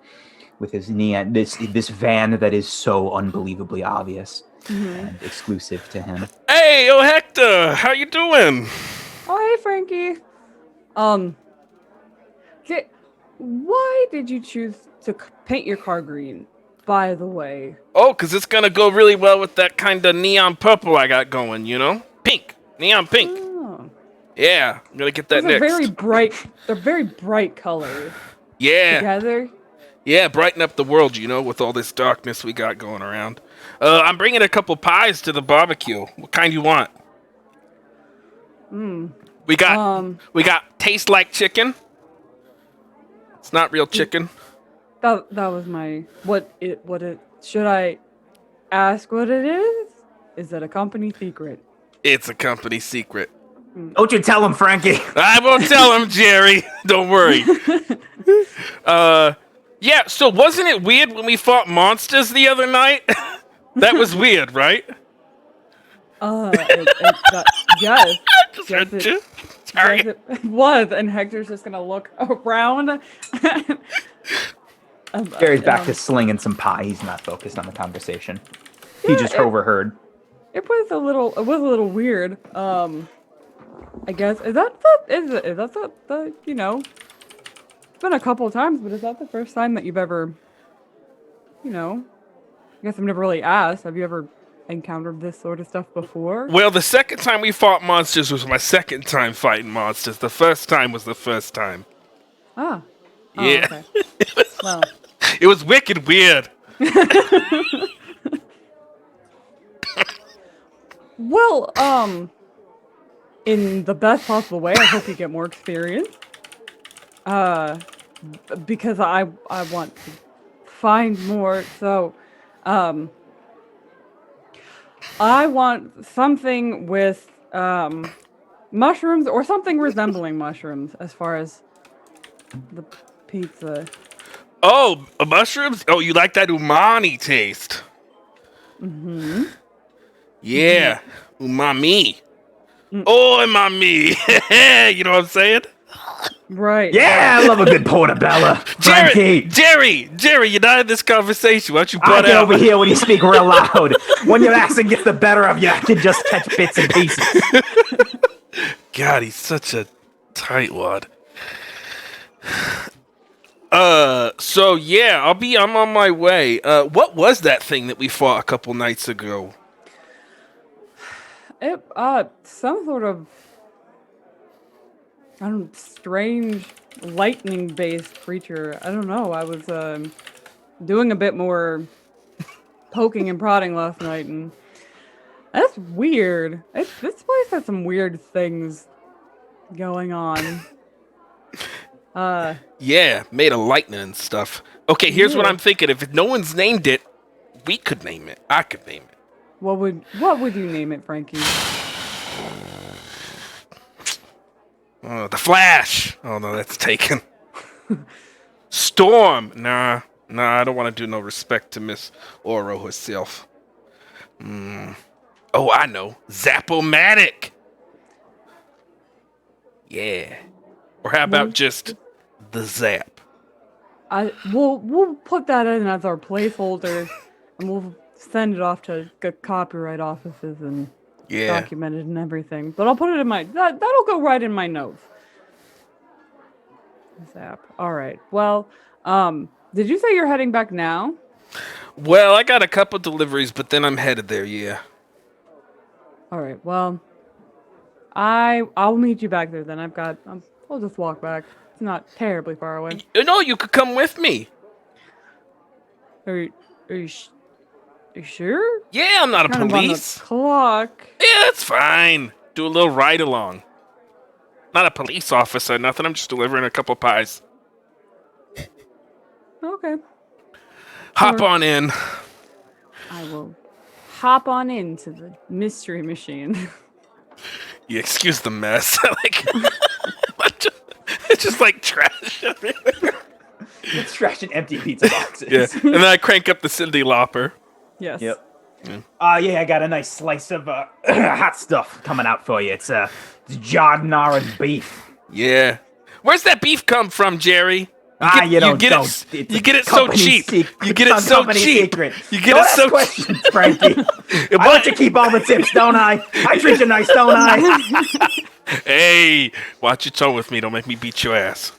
with his neon, this van that is so unbelievably obvious and exclusive to him. Hey, yo, Hector, how you doing? Oh, hey, Frankie. Why did you choose to paint your car green? By the way. Oh, because it's going to go really well with that kind of neon purple I got going, Pink. Neon pink. Oh. Yeah, I'm going to get that next. They're very bright colors. Yeah. Together. Yeah, brighten up the world, with all this darkness we got going around. I'm bringing a couple pies to the barbecue. What kind you want? We got taste like chicken. It's not real chicken. That was my should I ask what it is? Is it a company secret? It's a company secret. Don't you tell him, Frankie. I won't tell him, Jerry. Don't worry. Yeah, so wasn't it weird when we fought monsters the other night? That was weird, right? Yes. Sorry. Yes, it was, and Hector's just gonna look around. Jerry's back to slinging some pie. He's not focused on the conversation. He just overheard. It was a little weird. I guess is that the it's been a couple of times, but is that the first time that you've ever, I guess I've never really asked. Have you ever encountered this sort of stuff before? Well, the second time we fought monsters was my second time fighting monsters. The first time was the first time. Ah. Yeah. Oh, okay. It was wicked weird. Well, in the best possible way, I hope you get more experience. Because I want to find more. So, I want something with mushrooms or something resembling mushrooms as far as the pizza. Oh, mushrooms? Oh, you like that umami taste? Mm-hmm. Yeah, umami. Oh, umami. You know what I'm saying? Right. Yeah, I love a good portobello. Frankie. Jerry, you're not in this conversation. Why don't you I butt get out? over here when you speak real loud. When your accent gets the better of you, I can just catch bits and pieces. God, he's such a tightwad. So yeah, I'm on my way. What was that thing that we fought a couple nights ago? It, some sort of, strange lightning-based creature. I don't know. I was, doing a bit more poking and prodding last night, and that's weird. This place has some weird things going on. Yeah, made of lightning and stuff. Okay, here's what Yeah. I'm thinking. If no one's named it, we could name it. I could name it. What would you name it, Frankie? The Flash. Oh no, that's taken. Storm. Nah, I don't want to do no respect to Miss Oro herself. Oh, I know. Zap-O-Matic. Yeah. Or how about just the Zap? We'll put that in as our placeholder, and we'll send it off to copyright offices and Yeah. documented and everything. But I'll put it in that'll go right in my notes. Zap. All right. Well, did you say you're heading back now? Well, I got a couple deliveries, but then I'm headed there, yeah. All right. Well, I'll meet you back there then. I'll just walk back. It's not terribly far away. No, you could come with me. Are you sure? Yeah, I'm not a Kind of on the police. clock. Yeah, that's fine. Do a little ride along. Not a police officer, nothing. I'm just delivering a couple pies. Okay. Hop on in. I will hop on into the mystery machine. You excuse the mess. It's just like trash everywhere. It's trash and empty pizza boxes. Yeah, and then I crank up the Cindy Lauper. Yes. Yep. Yeah, I got a nice slice of hot stuff coming out for you. It's Jardinara's beef. Yeah. Where's that beef come from, Jerry? You get it so cheap. You get it so cheap. Secret. You get Don't it ask so questions, Frankie. I let you keep all the tips, don't I? I treat you nice, don't I? Hey, watch your tone with me. Don't make me beat your ass.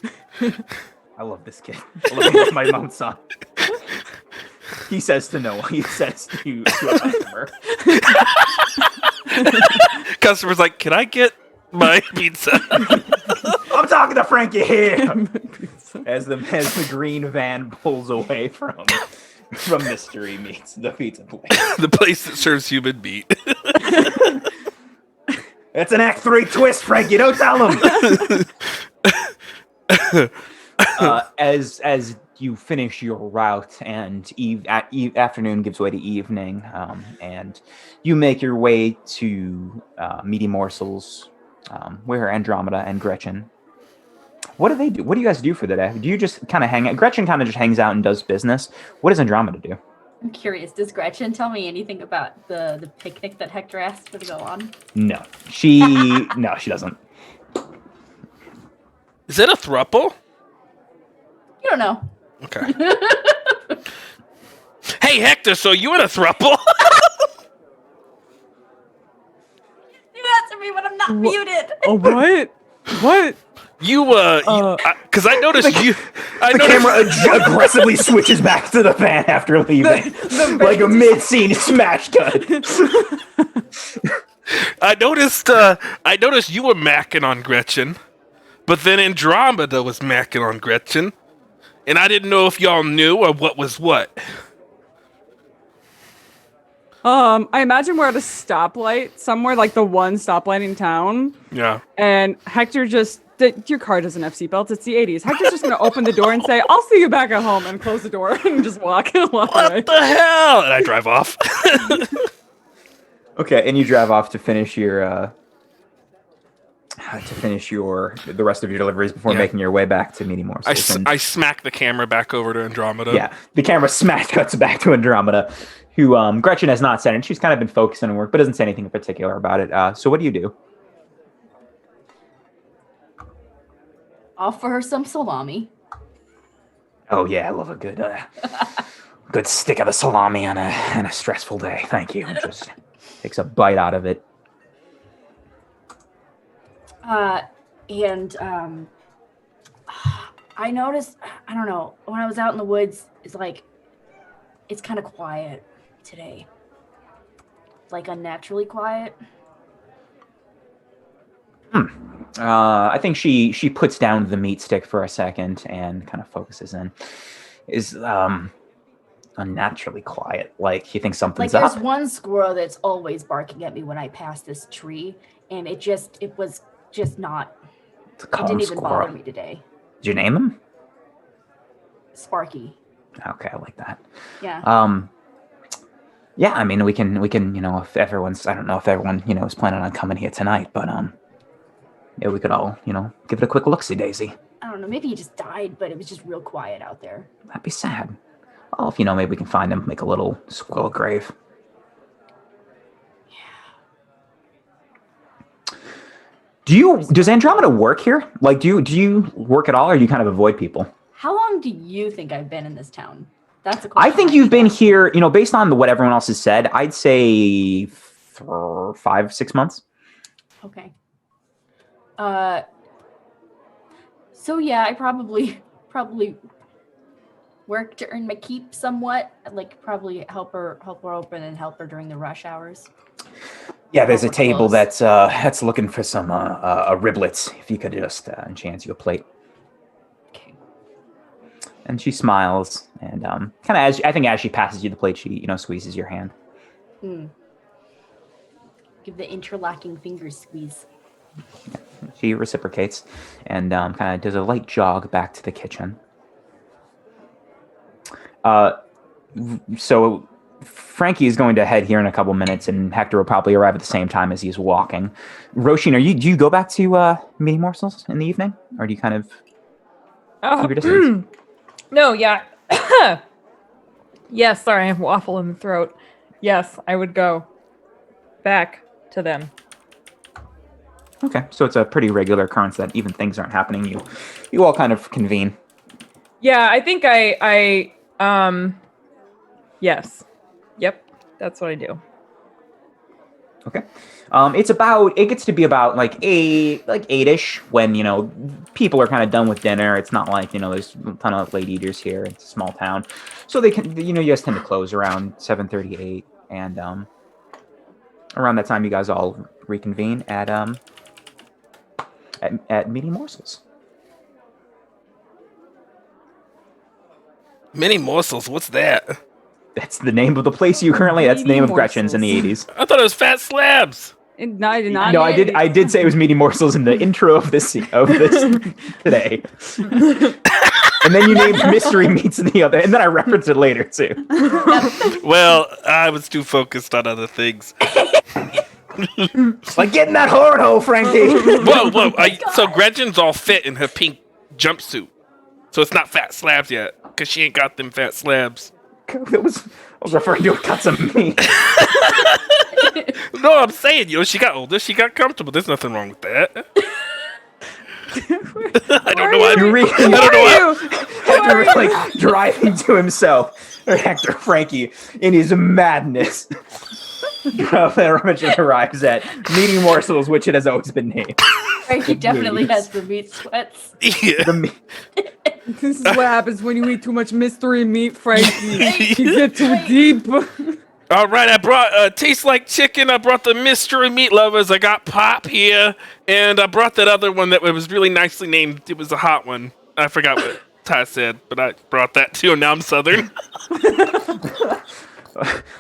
I love this kid. I love him as my own son. He says to no one. He says to a customer. Customer's like, can I get my pizza? I'm talking to Frankie here. As the green van pulls away from Mystery Meats, the pizza place. The place that serves human meat. It's an Act 3 twist, Frankie. Don't tell him. As you finish your route and afternoon gives way to evening, and you make your way to Meaty Morsels, where Andromeda and Gretchen. What do they do? What do you guys do for the day? Do you just kind of hang out? Gretchen kind of just hangs out and does business. What does Andromeda do? I'm curious. Does Gretchen tell me anything about the picnic that Hector asked her to go on? No, she doesn't. Is it a throuple? You don't know. Okay. Hey, Hector, so you in a throuple? You answer me when I'm not muted. Oh, what? What? Because I noticed you. The camera aggressively switches back to the fan after leaving, like a mid-scene smash cut. I noticed you were macking on Gretchen, but then Andromeda was macking on Gretchen, and I didn't know if y'all knew or what was what. I imagine we're at a stoplight somewhere, like the one stoplight in town. Yeah. And Hector your car doesn't have seatbelts. It's the 80s. Hector's just going to open the door and say, I'll see you back at home, and close the door and just walk away. What the hell? And I drive off. Okay, and you drive off to finish your the rest of your deliveries before making your way back to Meaty Morsels. I smack the camera back over to Andromeda. Yeah, the camera cuts back to Andromeda, who Gretchen has not said, and she's kind of been focused on her work, but doesn't say anything in particular about it. So what do you do? Offer her some salami. Oh yeah, I love a good good stick of the salami on a stressful day. Thank you. Just takes a bite out of it. I noticed, I don't know, when I was out in the woods, it's kind of quiet today. Like unnaturally quiet. I think she puts down the meat stick for a second and kind of focuses in. Is unnaturally quiet. Like you think something's Like up. there's one squirrel that's always barking at me when I pass this tree, and it was just not. It's a It calm didn't even squirrel. bother me today. Did you name him? Sparky. Okay, I like that. Yeah. Yeah, I mean we can, if everyone's, I don't know if everyone, is planning on coming here tonight, but yeah, we could all, give it a quick look-see, Daisy. I don't know. Maybe he just died, but it was just real quiet out there. That'd be sad. Oh, if maybe we can find him, make a little squirrel grave. Yeah. Does Andromeda work here? Like, do you work at all, or do you kind of avoid people? How long do you think I've been in this town? That's a question. I think you've been here, based on what everyone else has said, I'd say 5, 6 months. Okay. So yeah, I probably work to earn my keep somewhat. Like probably help her open and help her during the rush hours. Yeah, there's a We're table close. that's looking for some riblets. If you could just enchant you a plate. Okay. And she smiles, and kind of as she passes you the plate, she squeezes your hand. Give the interlocking finger squeeze. She reciprocates, and kind of does a light jog back to the kitchen. So Frankie is going to head here in a couple minutes, and Hector will probably arrive at the same time as he's walking. Roshin, do you go back to Mini Morsels in the evening, or do you kind of keep your distance? No, yeah. Yes, sorry, I have waffle in the throat. Yes, I would go back to them. Okay, so it's a pretty regular occurrence that even things aren't happening, you all kind of convene. Yeah, I think I yes. Yep, that's what I do. Okay. It gets to be about like 8-ish when, people are kind of done with dinner. It's not like, there's a ton of late eaters here. It's a small town. So they can, you guys tend to close around 7:38, and around that time you guys all reconvene at Mini Morsels. Mini Morsels, what's that? That's the name of the place that's the name of Gretchen's in the 80s. I thought it was Fat Slabs. I did not. No, I did say it was Meaty Morsels in the intro of this today. And then you named Mystery Meats in the other, and then I referenced it later too. Well, I was too focused on other things. Like getting that horn hole, Frankie. Whoa. So Gretchen's all fit in her pink jumpsuit. So it's not Fat Slabs yet, because she ain't got them fat slabs. I was referring to cuts of meat. No, I'm saying, she got older, she got comfortable. There's nothing wrong with that. I don't know why. Hector like driving to himself, or Hector Frankie in his madness. Eventually arrives at Meaty Morsels, which it has always been named. Frankie definitely has the meat sweats. Yeah. This is what happens when you eat too much mystery meat, Frankie. You get too deep. All right, I brought tastes like chicken. I brought the mystery meat lovers. I got Pop here, and I brought that other one that was really nicely named. It was a hot one. I forgot what Ty said, but I brought that too. And now I'm Southern.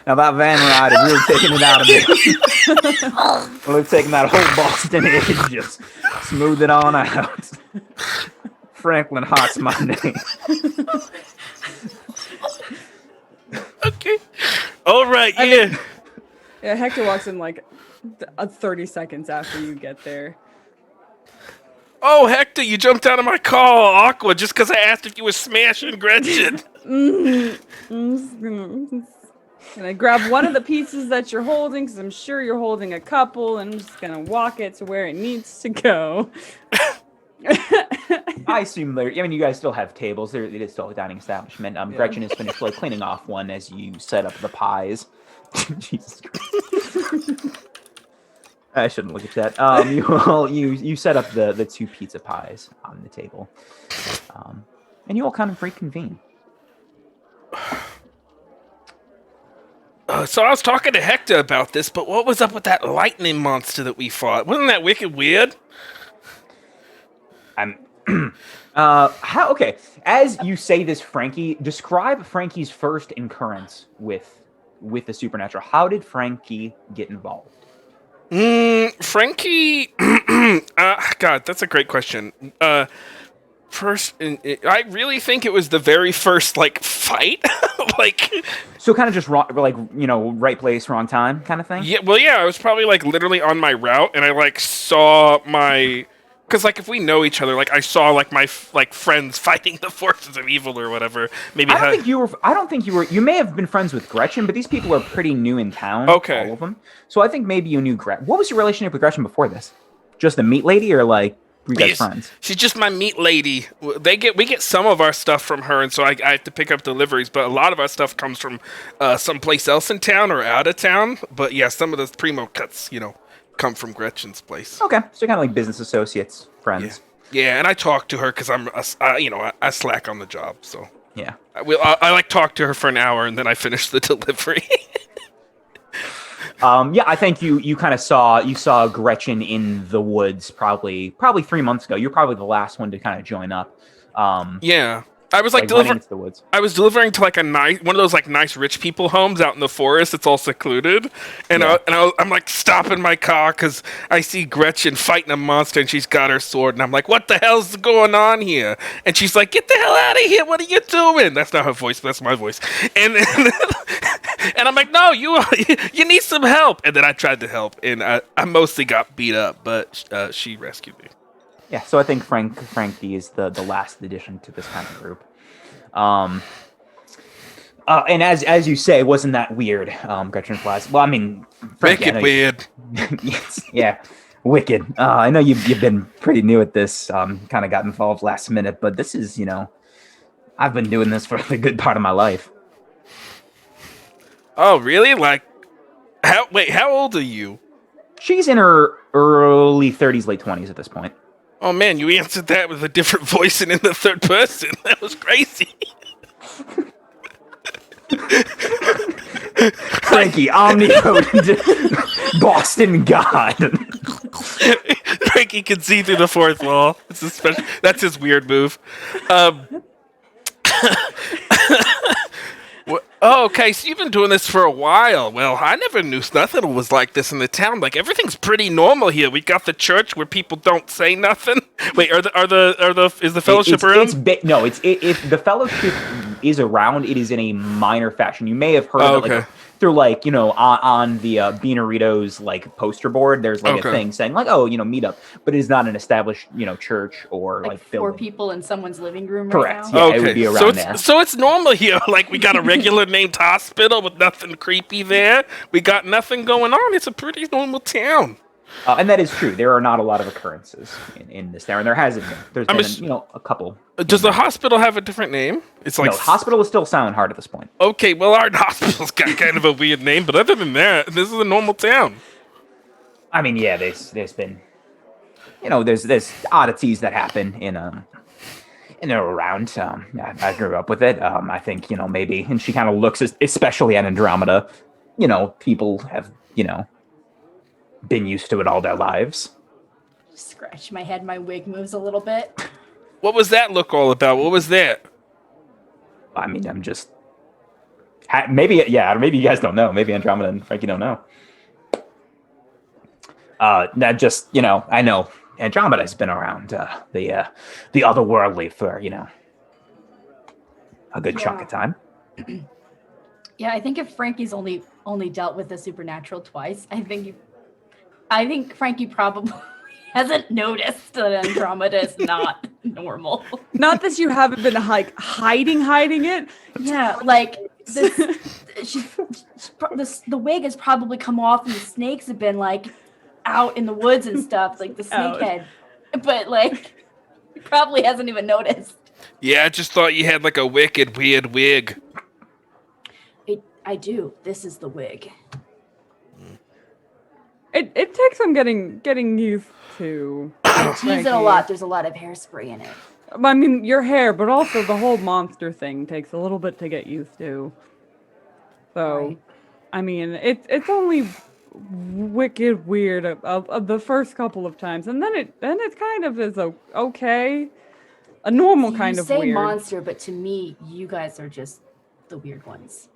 Now that van ride is really taking it out of me. Really taking that whole Boston edge and just smooth it on out. Franklin Hart's my name. Okay. All right, yeah. Yeah, Hector walks in like 30 seconds after you get there. Oh, Hector, you jumped out of my car, awkward, just because I asked if you were smashing Gretchen. And I grab one of the pieces that you're holding, because I'm sure you're holding a couple, and I'm just going to walk it to where it needs to go. I assume you guys still have tables. It is still a dining establishment. Gretchen is finished cleaning off one as you set up the pies. Jesus Christ. I shouldn't look at that. You set up the 2 pizza pies on the table, and you all kind of reconvene. So I was talking to Hector about this, but what was up with that lightning monster that we fought? Wasn't that wicked weird? Okay. As you say this, Frankie, describe Frankie's first occurrence with the supernatural. How did Frankie get involved? Frankie, God, that's a great question. First, I really think it was the very first fight, So kind of just wrong, right place, wrong time, kind of thing. Yeah, well, yeah, I was probably literally on my route, and I saw my, because if we know each other, I saw my friends fighting the forces of evil or whatever. Maybe I don't think you were. You may have been friends with Gretchen, but these people are pretty new in town. Okay, all of them. So I think maybe you knew Gretchen. What was your relationship with Gretchen before this? Just a meat lady, or were you guys friends? She's just my meat lady. We get some of our stuff from her, and so I have to pick up deliveries. But a lot of our stuff comes from someplace else in town or out of town. But yeah, some of those primo cuts, come from Gretchen's place. Okay, so kind of like business associates, friends. Yeah, and I talk to her because I slack on the job. So yeah, I talk to her for an hour, and then I finish the delivery. Yeah, I think you kind of saw Gretchen in the woods probably 3 months ago. You're probably the last one to kind of join up. Yeah, I was delivering into the woods. I was delivering to a nice one of those nice rich people homes out in the forest. It's all secluded, and Yeah. I'm stopping my car because I see Gretchen fighting a monster, and she's got her sword, and I'm like, "What the hell's going on here?" And she's like, "Get the hell out of here! What are you doing?" That's not her voice. That's my voice. And I'm like, "No, you need some help." And then I tried to help, and I mostly got beat up, but she rescued me. Yeah, so I think Frankie is the last addition to this kind of group. And as you say, wasn't that weird? Gretchen replies, "Well, I mean, Frankie, Wicked weird." Yes, yeah, wicked. I know you've been pretty new at this. Kind of got involved last minute, but this is, I've been doing this for the good part of my life." Oh, really? How old are you? She's in her early 30s, late 20s at this point. Oh man, you answered that with a different voice and in the third person. That was crazy. Frankie, omnipotent Boston God. Frankie can see through the fourth wall. That's his weird move. Oh, okay, so you've been doing this for a while. Well, I never knew nothing was like this in the town. Everything's pretty normal here. We got the church where people don't say nothing. Wait, is the fellowship around? If the fellowship is around, it is in a minor fashion. You may have heard of it through on the Beaneritos poster board. There's a thing saying meet up, but it is not an established church or building. 4 people in someone's living room. Correct. Right now? Yeah, it would be around there. So it's normal here. We got a regular named hospital with nothing creepy there. We got nothing going on. It's a pretty normal town. And that is true. There are not a lot of occurrences in this town, and there hasn't been. There's been a couple. Does the hospital have a different name? It's no, hospital is still Silent Heart at this point. Okay, well, our hospital's got kind of a weird name, but other than that, this is a normal town. I mean, yeah, there's been, there's oddities that happen in and around. I grew up with it. I think maybe, and she kind of looks, especially at Andromeda. People have been used to it all their lives. Scratch my head. My wig moves a little bit. What was that look all about? What was that? I mean, I'm just maybe you guys don't know. Maybe Andromeda and Frankie don't know. That just I know Andromeda's been around the otherworldly for a good chunk of time. Yeah, I think if Frankie's only dealt with the supernatural twice, I think Frankie probably hasn't noticed that Andromeda is not normal. Not that you haven't been hiding it. Yeah, the wig has probably come off, and the snakes have been out in the woods and stuff, the snake head. But he probably hasn't even noticed. Yeah, I just thought you had a wicked weird wig. I do. This is the wig. It takes some getting used to. Tease it a Frankie. lot. There's a lot of hairspray in it. I mean, your hair, but also the whole monster thing takes a little bit to get used to. So, Right. I mean, it's only wicked weird of the first couple of times, and then it kind of is okay, a normal kind you of say weird. monster, but to me, you guys are just the weird ones.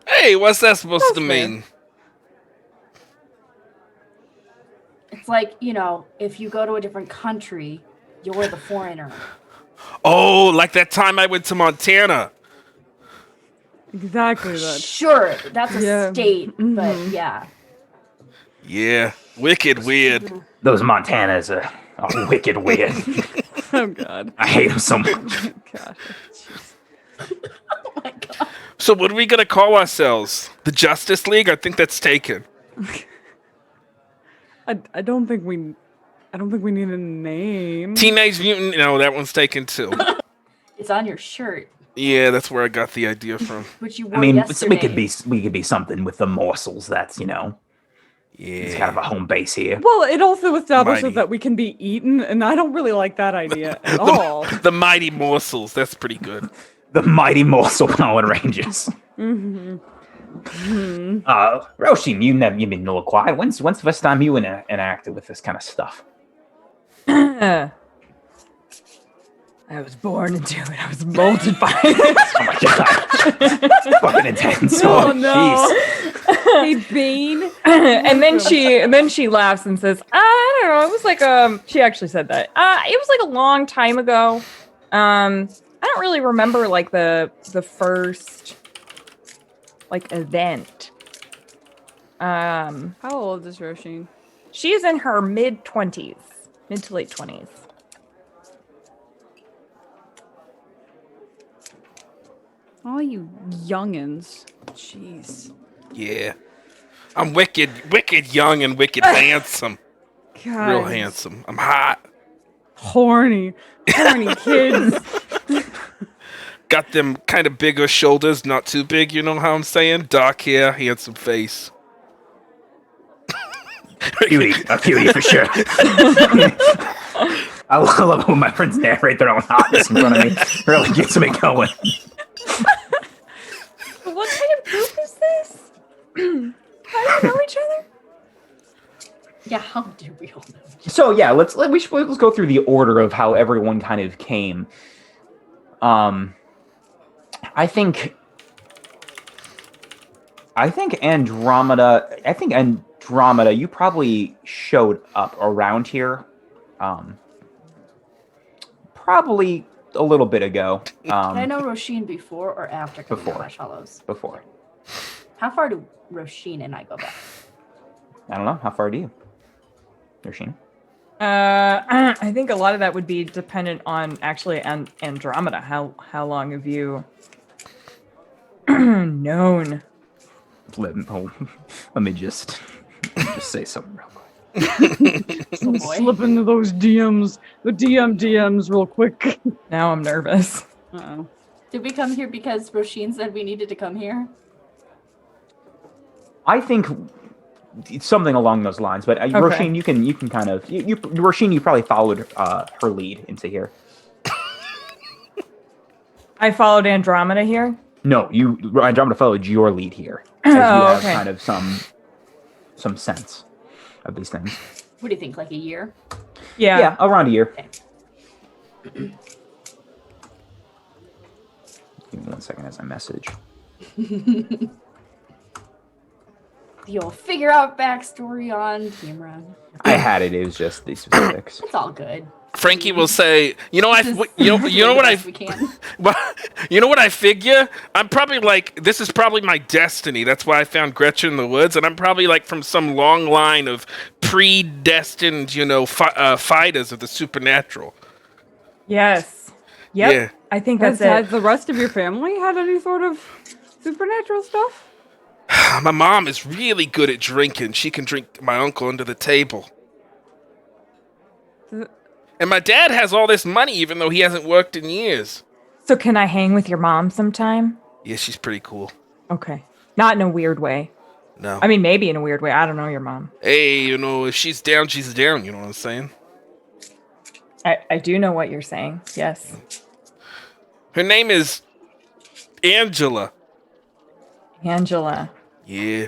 Hey, what's that supposed That's to fair. mean? It's like, if you go to a different country, you're the foreigner. Oh, like that time I went to Montana. Exactly that. Sure, that's a Yeah. state, but Mhm. yeah. Yeah, wicked weird. Those Montanas are wicked weird. Oh God. I hate them so much. Gosh. Jeez. Oh my god. So what are we gonna call ourselves? The Justice League? I think that's taken. I don't think we need a name. Teenage Mutant? No, that one's taken too. It's on your shirt, Yeah, that's where I got the idea from. which you wore I mean, yesterday. we could be something with the morsels. That's it's Yeah. kind of a home base here. Well, it also establishes Mighty. that we can be eaten, and I don't really like that idea at all. The Mighty Morsels. That's pretty good. The mighty morsel Power Rangers. Roshin, you've been a little quiet. When's the first time you interacted with this kind of stuff? I was born into it. I was molded by it. Oh my god, fucking intense. Oh, Oh no. jeez. Hey, Bean. and then she laughs and says, I don't know. It was like she actually said that. It was like a long time ago. I don't really remember like the first like event. How old is Roisin? She's in her mid to late 20s. Oh, you youngins. Jeez. Yeah. I'm wicked young and wicked handsome. God. Real handsome. I'm hot. Horny kids. Got them kind of bigger shoulders, not too big, you know how I'm saying? Dark hair, handsome face. A cutie for sure. I love it when my friends narrate their own hotness in front of me. Really gets me going. What kind of group is this? How do you know each other? Yeah, how do we all know? So yeah, let's go through the order of how everyone kind of came. I think Andromeda. You probably showed up around here, probably a little bit ago. Did I know Roisin before or after coming Before. to Hallows? Before. How far do Roisin and I go back? I don't know. How far do you, Roisin? I think a lot of that would be dependent on actually Andromeda. How long have you known? Let me just say something real quick. Oh boy. Slip into those DMs, the DMs real quick. Now I'm nervous. Uh-oh. Did we come here because Roisin said we needed to come here? I think it's something along those lines. But Roisin, you can kind of Roisin, you probably followed her lead into here. I followed Andromeda here. No, Andromeda followed your lead here. As you have okay. kind of some sense of these things. What do you think, like a year? Yeah, around a year. Okay. Give me 1 second as I message. You'll figure out backstory on camera. I had it. It was just these specifics. It's all good. Frankie will say, you know what I We can. well, you know what I figure? I'm probably like, this is probably my destiny. That's why I found Gretchen in the woods, and I'm probably like from some long line of predestined, fighters of the supernatural. Yes. Yep. Yeah. I think that's Has it. the rest of your family had any sort of supernatural stuff? My mom is really good at drinking. She can drink my uncle under the table. And my dad has all this money, even though he hasn't worked in years. So can I hang with your mom sometime? Yeah, she's pretty cool. Okay. Not in a weird way. No. I mean, maybe in a weird way. I don't know your mom. Hey, you know, if she's down, she's down. You know what I'm saying? I do know what you're saying. Yes. Her name is Angela. Angela. Yeah.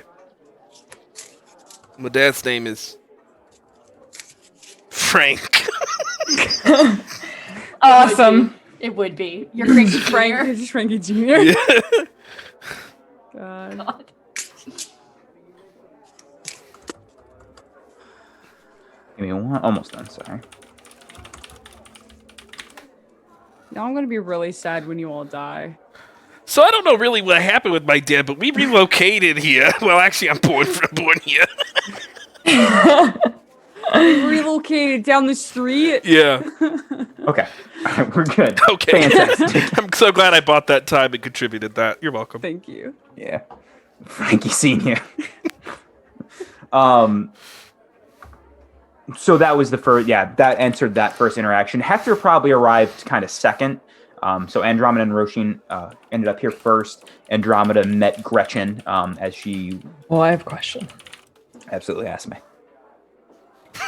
My dad's name is Frank. Awesome. It would be. You're great, Frank, Junior. just Frankie Jr. Yeah. God. God. Give me one. Almost done. Sorry. Now I'm gonna be really sad when you all die. So I don't know really what happened with my dad, but we relocated here. Well, actually, I'm born here. Relocated down the street. Yeah. Okay. All right, we're good. Okay. Fantastic. I'm so glad I bought that time and contributed that. You're welcome. Thank you. Yeah. Frankie Senior. So that was the first. Yeah, that answered that first interaction. Hector probably arrived kind of second. So Andromeda and Roshin ended up here first. Andromeda met Gretchen as she Well, I have a question. absolutely asked me.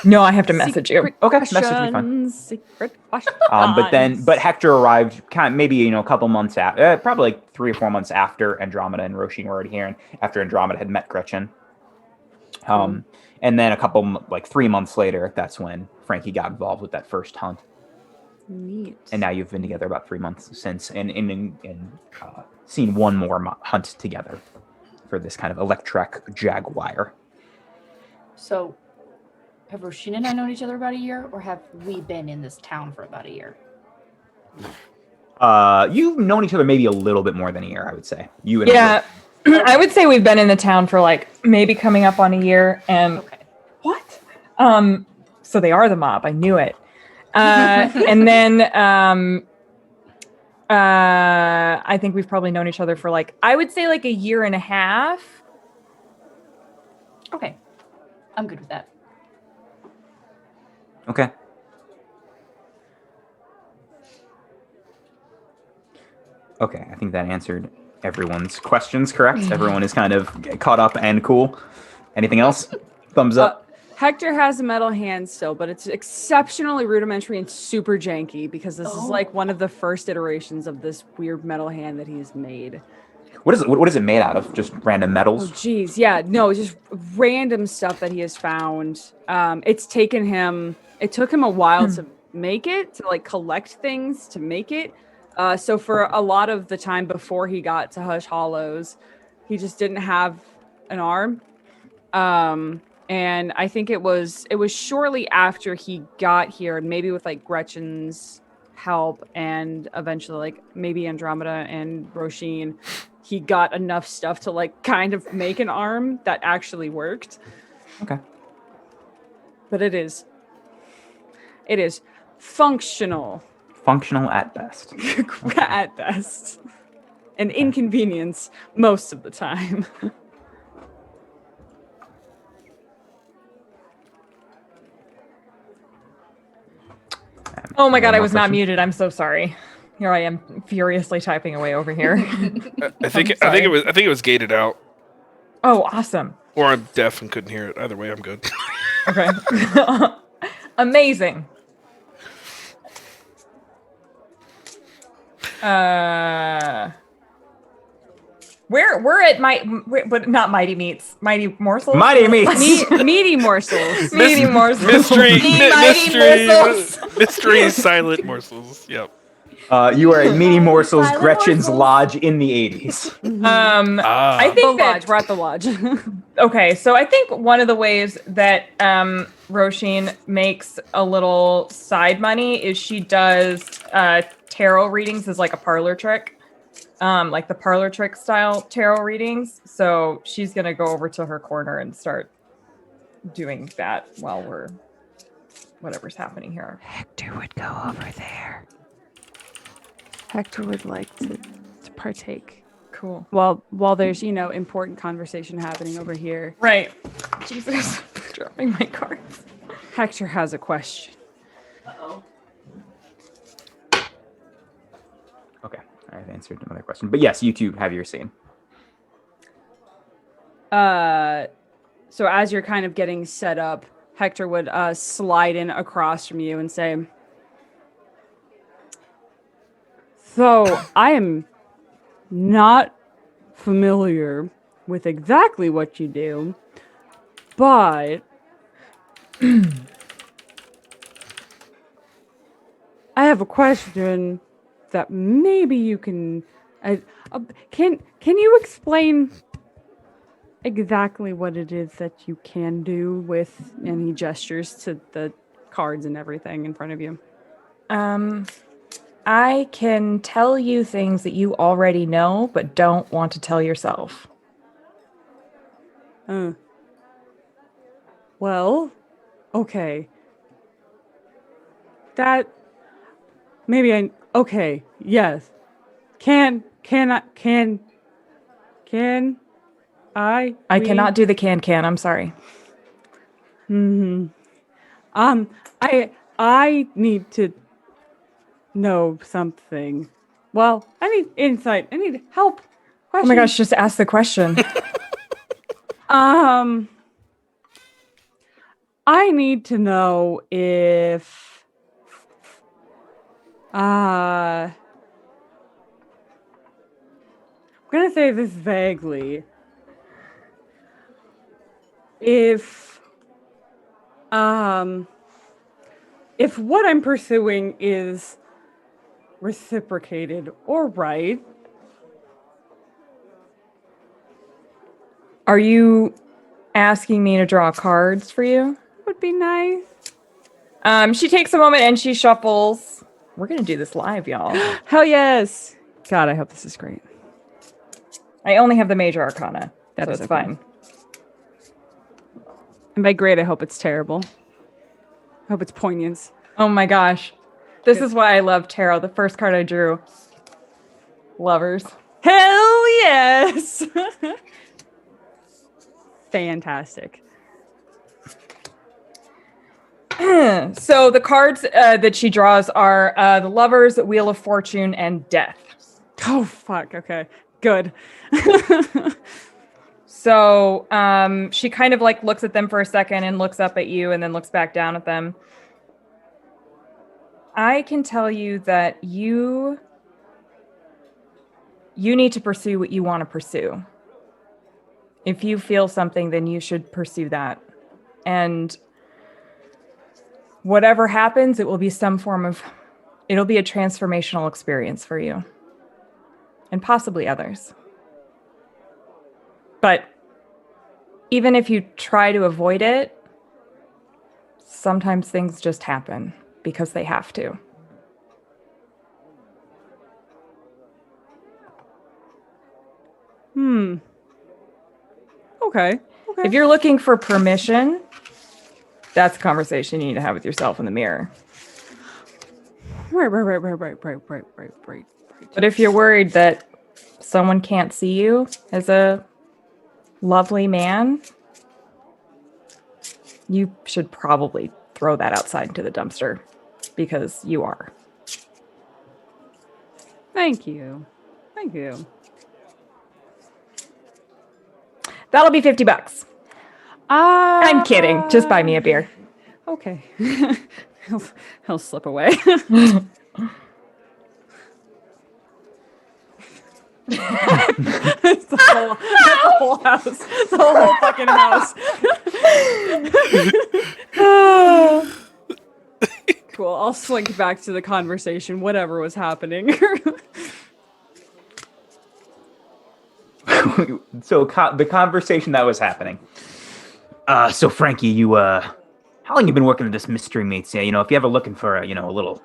No, I have to message you. Okay, message me fine. Secret questions. But Hector arrived kind of maybe a couple months after, probably like 3 or 4 months after Andromeda and Roshin were already here, and after Andromeda had met Gretchen. And then a couple, like 3 months later, that's when Frankie got involved with that first hunt. Neat. And now you've been together about 3 months since, and seen one more hunt together for this kind of electric jaguar. So, have Roshin and I known each other about a year, or have we been in this town for about a year? You've known each other maybe a little bit more than a year, I would say. You and Yeah. I would say we've been in the town for like maybe coming up on a year. And Okay. what? So they are the mob. I knew it. And then I think we've probably known each other for like, I would say like a year and a half. Okay. I'm good with that. Okay. Okay, I think that answered everyone's questions, correct? Everyone is kind of caught up and cool. Anything else? Thumbs up. Hector has a metal hand still, but it's exceptionally rudimentary and super janky because this is like one of the first iterations of this weird metal hand that he's made. What is it made out of? Just random Oh, metals? geez. Yeah, no, just random stuff that he has found. It took him a while to make it, to like collect things to make it. So for a lot of the time before he got to Hallows, he just didn't have an arm. And I think it was shortly after he got here, and maybe with like Gretchen's help and eventually like maybe Andromeda and Roshin, he got enough stuff to like kind of make an arm that actually worked. Okay. But it is functional Functional at best. at best. An inconvenience most of the time. Oh my God, One I more was not question? muted. I'm so sorry. Here I am furiously typing away over here. I think it was gated out, Oh, awesome. or I'm deaf and couldn't hear it. Either way, I'm good. Okay. Amazing. We're at but not Mighty Meats. Mighty Morsels. Mighty Meats! Meaty morsels. Meaty Morsels. Mystery, Mighty Morsels. mystery, silent morsels. Yep. You are at Meaty Morsels, Silent Gretchen's Morsels. Lodge in the 80s. I The think lodge. that We're at the lodge. okay, so I think one of the ways that Roshin makes a little side money is she does tarot readings as like a parlor trick, like the parlor trick style tarot readings. So she's gonna go over to her corner and start doing that while we're whatever's happening here. Hector would go over there. Hector would like to partake. Cool. While there's, important conversation happening over here. Right. Jesus, dropping my cards. Hector has a question. Okay, I've answered another question. But yes, you two have your scene. So as you're kind of getting set up, Hector would slide in across from you and say, "So I am not familiar with exactly what you do, but I have a question that maybe you can. Can you explain exactly what it is that you can do with?" And he gestures to the cards and everything in front of you. I can tell you things that you already know, but don't want to tell yourself. Well, okay. That maybe okay, yes. Can I I cannot do the can. I'm sorry. I need to know something. Well, I need insight. I need help. Oh my gosh, just ask the question. I need to know if I'm gonna say this vaguely. If what I'm pursuing is reciprocated or right. Are you asking me to draw cards for you? Would be nice. She takes a moment and she shuffles. We're gonna do this live, y'all. Hell yes. God, I hope this is great. I only have the major arcana. That so is it's okay. fine. And by great, I hope it's terrible. I hope it's poignant. Oh my gosh. This is why I love tarot. The first card I drew. Lovers. Hell yes. Fantastic. So the cards that she draws are the Lovers, Wheel of Fortune, and Death. Oh, fuck. Okay. Good. So she kind of like looks at them for a second and looks up at you and then looks back down at them. I can tell you that you need to pursue what you want to pursue. If you feel something, then you should pursue that. And whatever happens, it will be it'll be a transformational experience for you. And possibly others. But even if you try to avoid it, sometimes things just happen because they have to. Okay. If you're looking for permission, that's a conversation you need to have with yourself in the mirror. Right. But if you're worried that someone can't see you as a lovely man, you should probably throw that outside into the dumpster because you are. Thank you. That'll be $50. I'm kidding. Just buy me a beer. Okay. he'll slip away. It's the whole house. The whole fucking house. Cool. I'll slink back to the conversation, whatever was happening. So the conversation that was happening. So Frankie, you how long you been working at this mystery meats? Yeah, if you're ever looking for a little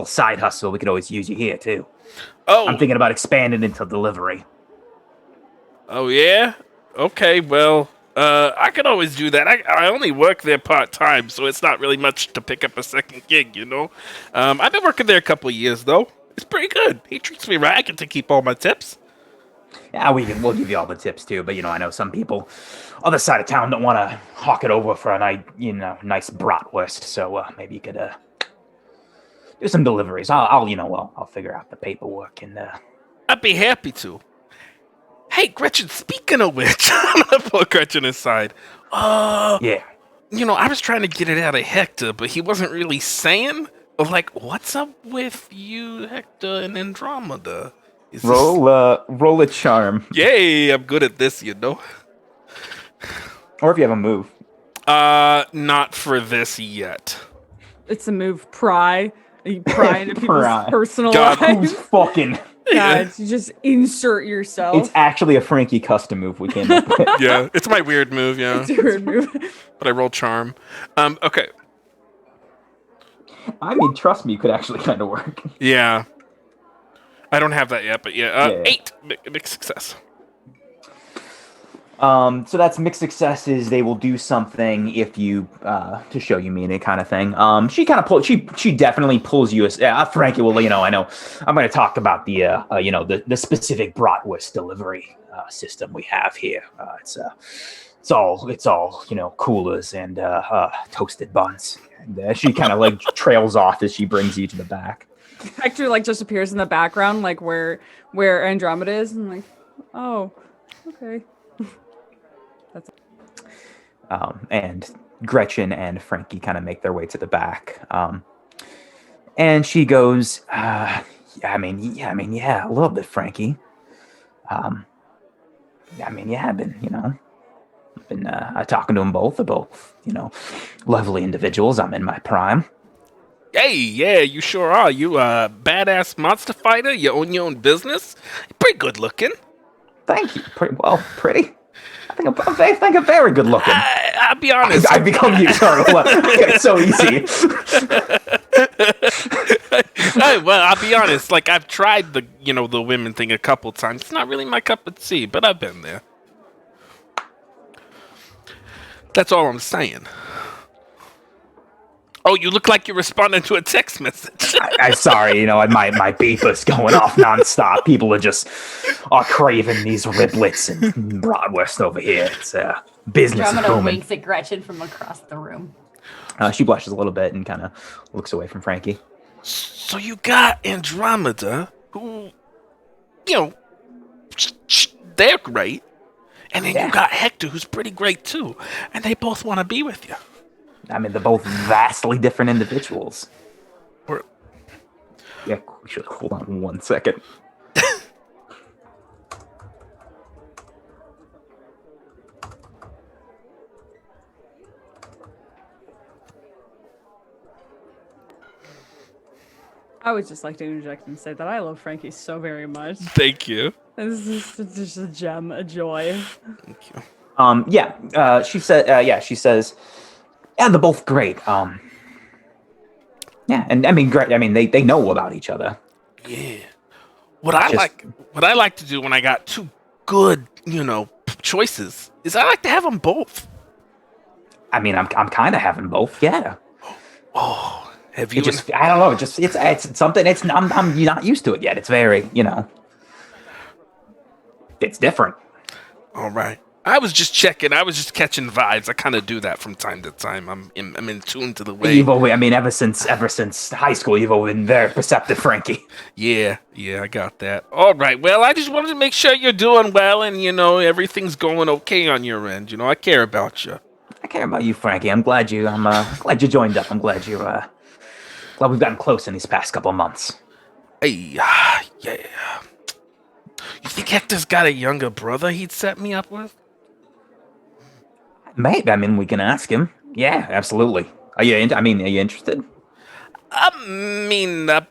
side hustle, we could always use you here too. Oh, I'm thinking about expanding into delivery. Oh yeah. Okay. Well, I could always do that. I only work there part time, so it's not really much to pick up a second gig. I've been working there a couple of years though. It's pretty good. He treats me right. I get to keep all my tips. Yeah, we'll give you all the tips too. But I know some people other side of town don't want to hawk it over for a nice bratwurst. So maybe you could do some deliveries. I'll figure out the paperwork and. I'd be happy to. Hey, Gretchen, speaking of which, I'm gonna pull Gretchen aside. Yeah. I was trying to get it out of Hector, but he wasn't really saying. Like, what's up with you, Hector and Andromeda? Is Roll a charm. Yay, I'm good at this, Or if you have a move. Not for this yet. It's a move. Pry. You pry into people's Pry. personal God, lives. Who's fucking... God, you just insert yourself. It's actually a Frankie custom move we came up with. Yeah, it's my weird move, yeah. It's a weird move. But I roll charm. Okay. I mean, trust me, it could actually kind of work. Yeah. I don't have that yet, but yeah. Yeah. 8. Mixed success. So that's mixed successes. They will do something if you to show you mean it kind of thing. She kind of she definitely pulls you. Frankie, well, I know I'm going to talk about the specific bratwurst delivery system we have here. It's all coolers and toasted buns. And she kind of like trails off as she brings you to the back. Hector just appears in the background, like where Andromeda is, and like, oh, okay. And Gretchen and Frankie kind of make their way to the back. And she goes, yeah, a little bit, Frankie. I've been talking to them both. They're both, lovely individuals. I'm in my prime. Hey, yeah, you sure are. You a badass monster fighter? You own your own business? You're pretty good looking. Thank you. Pretty. I think I'm very good looking. I'll be honest. I become you. Sorry, it's so easy. Well, I'll be honest. Like, I've tried the women thing a couple times. It's not really my cup of tea, but I've been there. That's all I'm saying. Oh, you look like you're responding to a text message. I'm sorry, my beeper's going off nonstop. People are craving these riblets and bratwurst over here. It's business is Andromeda booming. winks at Gretchen from across the room. She blushes a little bit and kind of looks away from Frankie. So you got Andromeda, who, they're great. And then you got Hector, who's pretty great too. And they both want to be with you. I mean, they're both vastly different individuals. Or- Yeah, hold on 1 second. I would just like to interject and say that I love Frankie so very much. Thank you. This is just a gem, a joy. Thank you. She says, yeah, they're both great. Yeah, and I mean, great. I mean, they know about each other. Yeah. What I like to do when I got two good, choices is I like to have them both. I mean, I'm kind of having both. Yeah. Oh, have you? I don't know. It's something. I'm not used to it yet. It's very, it's different. All right. I was just checking. I was just catching vibes. I kind of do that from time to time. I'm in tune to the way. You've always, ever since high school, you've always been very perceptive, Frankie. Yeah, I got that. All right. Well, I just wanted to make sure you're doing well and everything's going okay on your end. I care about you. I care about you, Frankie. I'm glad you joined up. I'm glad glad we've gotten close in these past couple months. Hey, yeah. You think Hector's got a younger brother he'd set me up with? Maybe. I mean, we can ask him. Yeah, absolutely. Are you interested?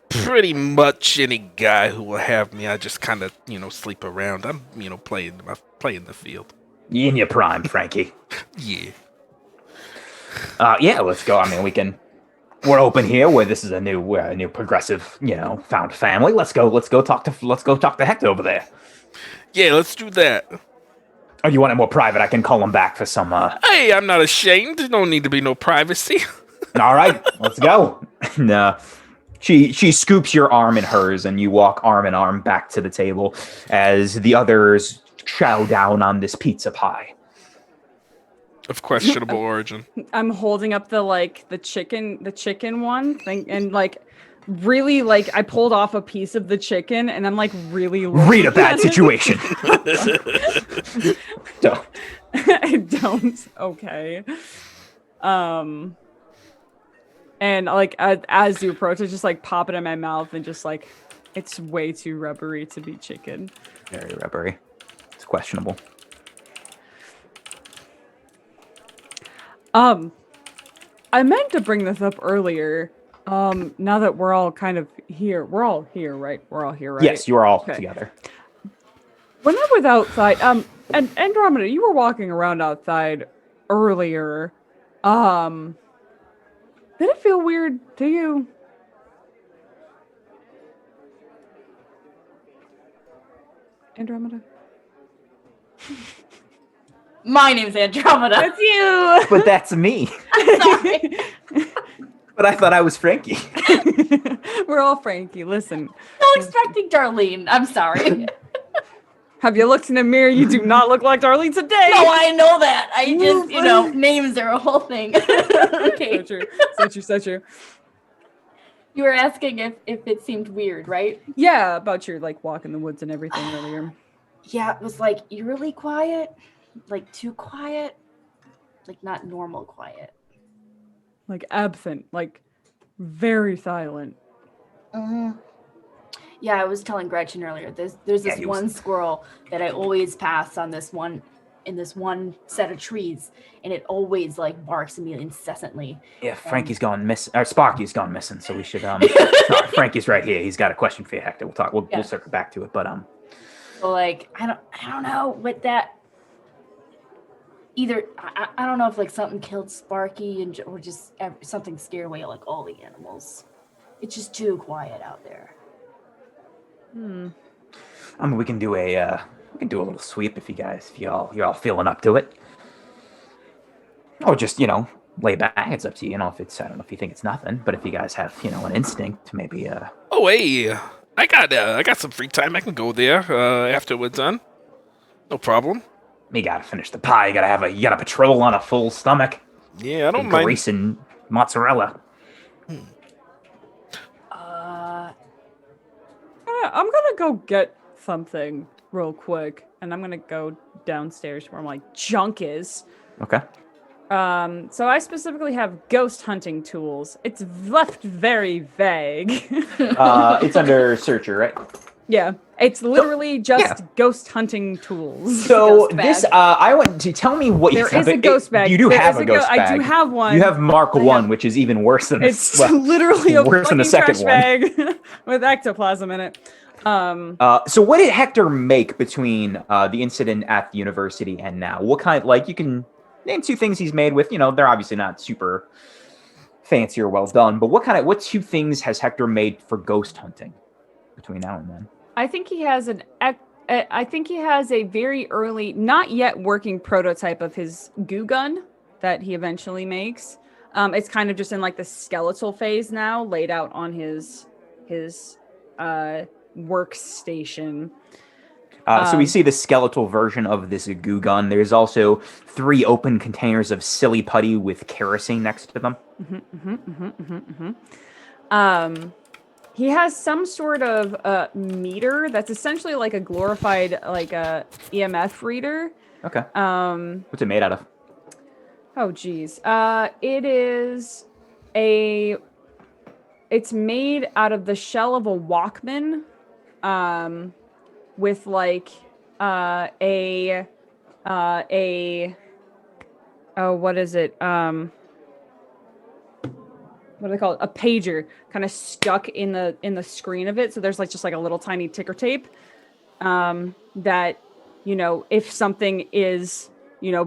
Pretty much any guy who will have me. I just kind of, sleep around. I'm, playing the field. You in your prime, Frankie. Yeah. Yeah, let's go. I mean, we're open here where this is a new progressive, found family. Let's go talk to Hector over there. Yeah, let's do that. Oh, you want it more private? I can call him back for some. Hey, I'm not ashamed. There don't need to be no privacy. All right, let's go. No, she scoops your arm in hers, and you walk arm in arm back to the table as the others chow down on this pizza pie. Of questionable origin. I'm holding up the chicken one thing, and really like I pulled off a piece of the chicken and I'm like really Read a bad situation. Don't. I don't. Okay. And like as you approach, I just like pop it in my mouth and just like it's way too rubbery to be chicken. Very rubbery. It's questionable. I meant to bring this up earlier. Now that we're all kind of here, we're all here, right? We're all here, right? Yes, you are all Okay. together. When I was outside, and Andromeda, you were walking around outside earlier. Did it feel weird to you? Andromeda? My name's Andromeda. That's you! But that's me. Sorry. But I thought I was Frankie. We're all Frankie. Listen, I'm expecting Darlene. I'm sorry. have you looked in the mirror? You do not look like Darlene today. No, I know that. I just, names are a whole thing. Okay. So true. So true. So true. You were asking if it seemed weird, right? Yeah, about your like walk in the woods and everything earlier. Yeah, it was like eerily quiet, like too quiet, like not normal quiet. Like absent, like very silent. Yeah, I was telling Gretchen earlier. There's this one squirrel that I always pass on this one set of trees, and it always like barks at me incessantly. Yeah, Frankie's gone missing. Or Sparky's gone missing, so we should sorry, Frankie's right here. He's got a question for you, Hector. We'll talk. We'll circle back to it, but So like I don't know what that. Either I don't know if like something killed Sparky or just something scared away like all the animals. It's just too quiet out there. I mean, we can do a little sweep if you're all feeling up to it, or just lay back. It's up to you. If it's I don't know if you think it's nothing, but if you guys have an instinct, maybe. Oh hey, I got some free time. I can go there after we're done. No problem. You gotta finish the pie. You gotta patrol on a full stomach. Yeah, I don't mind. Grease and mozzarella. I'm gonna go get something real quick, and I'm gonna go downstairs where my junk is. Okay. So I specifically have ghost hunting tools. It's left very vague. It's under searcher, right? Yeah, it's literally just ghost hunting tools. So Ghost this, bag. I want to tell me what There you have. is a ghost bag. You do There have is a ghost bag. I do have one. You have Mark I 1, have- which is even worse than It's this. literally a worse than the fucking second trash one. bag with ectoplasm in it. So what did Hector make between the incident at the university and now? What kind, you can name two things he's made with, they're obviously not super fancy or well done, but what two things has Hector made for ghost hunting between now and then? I think he has a very early, not yet working prototype of his goo gun that he eventually makes. It's kind of just in like the skeletal phase now, laid out on his workstation. So we see the skeletal version of this goo gun. There's also 3 open containers of silly putty with kerosene next to them. He has some sort of meter that's essentially like a glorified EMF reader. Okay. What's it made out of? Oh geez. It's made out of the shell of a Walkman, with what is it? What do they call it? A pager kind of stuck in the screen of it. So there's just a little tiny ticker tape, that, if something is,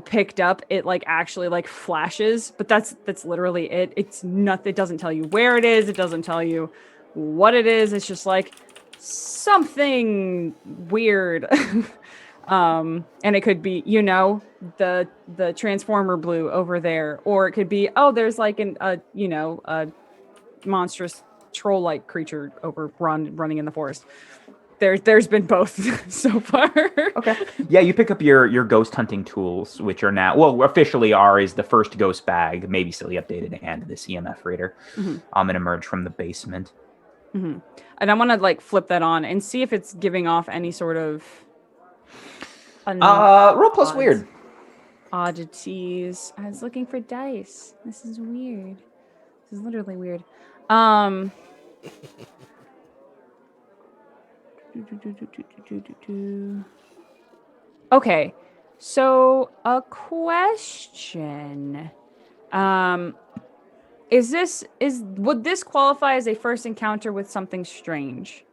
picked up, it actually flashes, but that's literally it. It's nothing. It doesn't tell you where it is. It doesn't tell you what it is. It's just something weird. And it could be, the transformer blue over there, or it could be, there's a monstrous troll-like creature running in the forest. There's been both so far. Okay. Yeah, you pick up your ghost hunting tools, which are now, officially is the first ghost bag, maybe slightly updated, and this EMF reader, and emerge from the basement. And I want to like flip that on and see if it's giving off any sort of Roll plus weird. oddities. I was looking for dice. This is weird. This is literally weird. Okay. So a question. Would this qualify as a first encounter with something strange?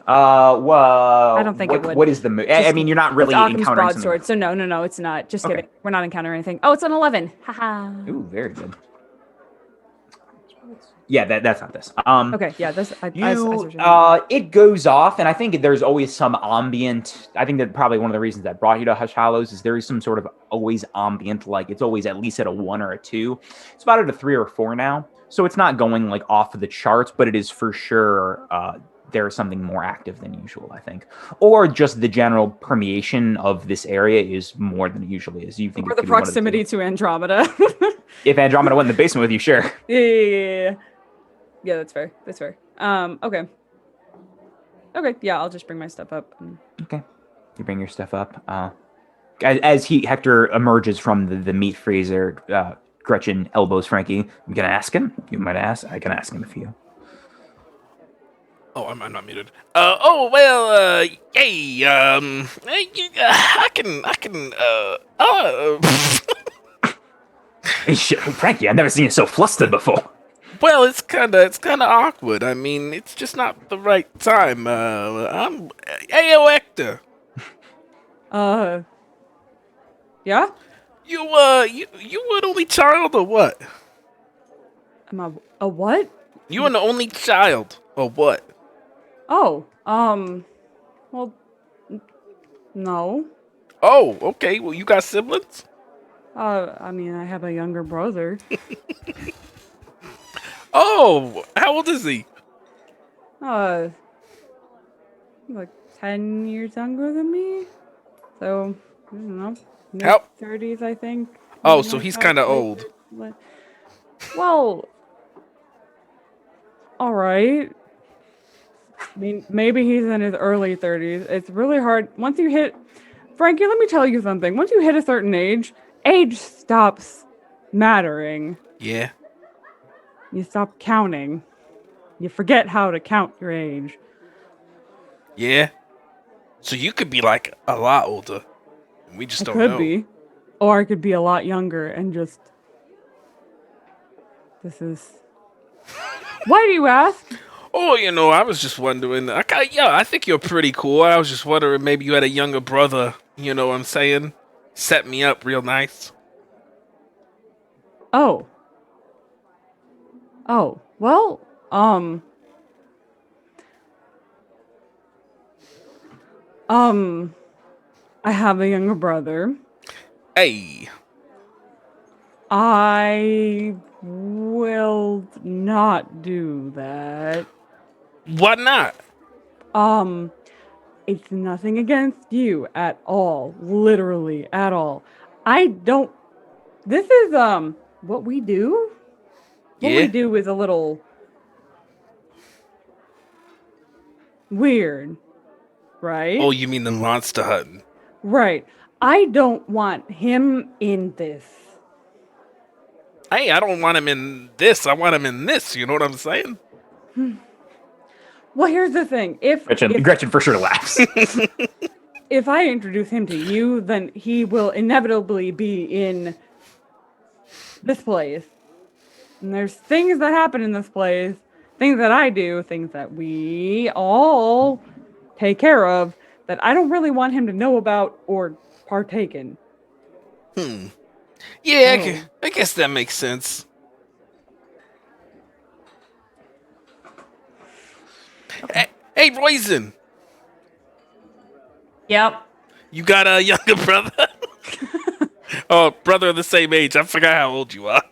Well, I don't think it would. What is the I mean, you're not really it's Occam's encountering something. broadsword, so no, it's not. Just Okay. kidding. We're not encountering anything. Oh, it's an 11. Haha. Ooh, very good. Yeah, that's not this. Okay, yeah, this. It goes off, and I think there's always some ambient. I think that probably one of the reasons that brought you to Hush Hallows is there is some sort of always ambient, like it's always at least at a 1 or a 2. It's about at a 3 or 4 now, so it's not going like off of the charts, but it is for sure. There's something more active than usual, I think, or just the general permeation of this area is more than it usually is. You think or the proximity to Andromeda. If Andromeda went in the basement with you, sure. Yeah, that's fair. That's fair. Okay. Okay, yeah, I'll just bring my stuff up. Okay. You bring your stuff up. As Hector emerges from the meat freezer, Gretchen elbows Frankie. You can ask him. You might ask. I can ask him if you. Oh, I'm not muted. Hey, I can, Frankie, I've never seen you so flustered before. Well, it's kind of awkward. I mean, it's just not the right time. Hey, Hector. Yeah? You an only child or what? Am I a what? You an only child or what? Oh, well, no. Oh, okay. Well, you got siblings? I mean, I have a younger brother. Oh, how old is he? Like 10 years younger than me. So, I don't know, mid-30s, I think. Oh, so he's kind of old. Well, all right. I mean, maybe he's in his early 30s. It's really hard. Once you hit... Frankie, let me tell you something. Once you hit a certain age stops mattering. Yeah. You stop counting. You forget how to count your age. Yeah. So you could be like a lot older. We just don't know. Could be. Or I could be a lot younger and just... This is... Why do you ask? Oh, I was just wondering. I think you're pretty cool. I was just wondering maybe you had a younger brother. You know what I'm saying? Set me up real nice. Oh, well, I have a younger brother. Hey. I will not do that. Why not? It's nothing against you at all. Literally at all. This is, what we do? What we do is a little weird, right? Oh, you mean the monster hunting? Right. I don't want him in this. Hey, I don't want him in this. I want him in this. You know what I'm saying? Well, here's the thing. Gretchen for sure laughs. If I introduce him to you, then he will inevitably be in this place. And there's things that happen in this place, things that I do, things that we all take care of that I don't really want him to know about or partake in. Yeah, I guess that makes sense. Okay. Hey, Roisin. Yep. You got a younger brother? Oh, brother of the same age. I forgot how old you are.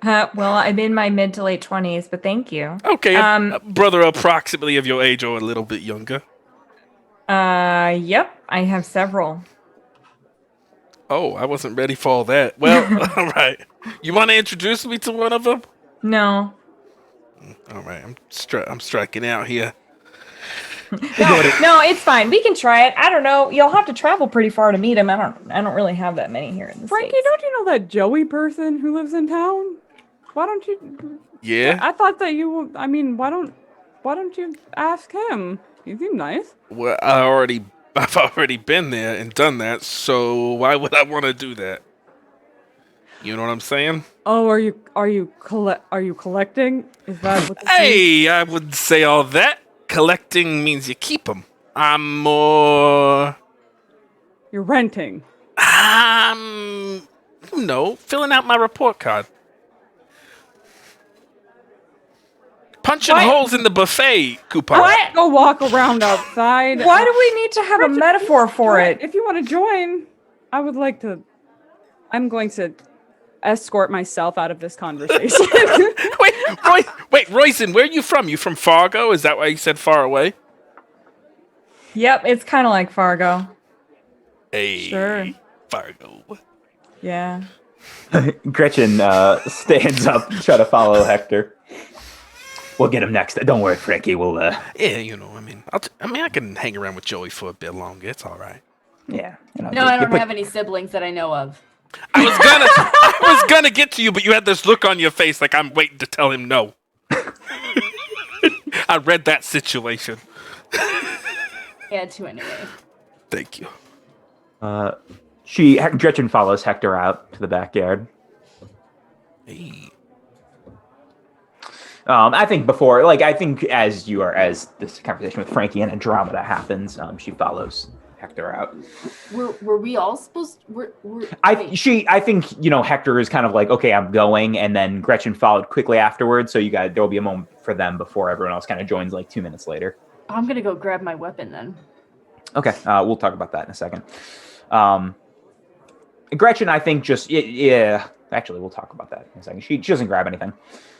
Well, I'm in my mid to late 20s, but thank you. Okay, a brother approximately of your age or a little bit younger. Yep, I have several. Oh, I wasn't ready for all that. Well, all right. You want to introduce me to one of them? No. All right, I'm striking out here. No, it's fine. We can try it. I don't know. You'll have to travel pretty far to meet him. I don't really have that many here in the Frankie, States. don't you know that Joey person who lives in town? Why don't you? Yeah. I thought that you. I mean, why don't you ask him? He seemed nice. Well, I've already been there and done that. So why would I want to do that? You know what I'm saying? Oh, are you collecting? Is that what this means? Hey, I wouldn't say all that. Collecting means you keep them. I'm more. You're renting. Filling out my report card. Punching What? holes in the buffet coupon. What? Go walk around outside. Why do we need to have a metaphor for it? If you want to join, I would like to. I'm going to escort myself out of this conversation. Wait, Royson, where are you from? You from Fargo? Is that why you said far away? Yep, it's kind of like Fargo. Hey, Sure. Fargo. Yeah. Gretchen stands up, try to follow Hector. We'll get him next. Don't worry, Frankie. We'll. Yeah, I can hang around with Joey for a bit longer. It's all right. Yeah. No, I don't have any siblings that I know of. I was gonna get to you, but you had this look on your face like I'm waiting to tell him no. I read that situation. Yeah, to anyway. Thank you. Gretchen follows Hector out to the backyard. Hey. I think as this conversation with Frankie and Andromeda happens, she follows Hector out. Were we all supposed? I think Hector is kind of like, okay, I'm going, and then Gretchen followed quickly afterwards. So there'll be a moment for them before everyone else kind of joins, like 2 minutes later. I'm gonna go grab my weapon then. Okay, we'll talk about that in a second. Gretchen, I think yeah. Actually, we'll talk about that in a second. She doesn't grab anything,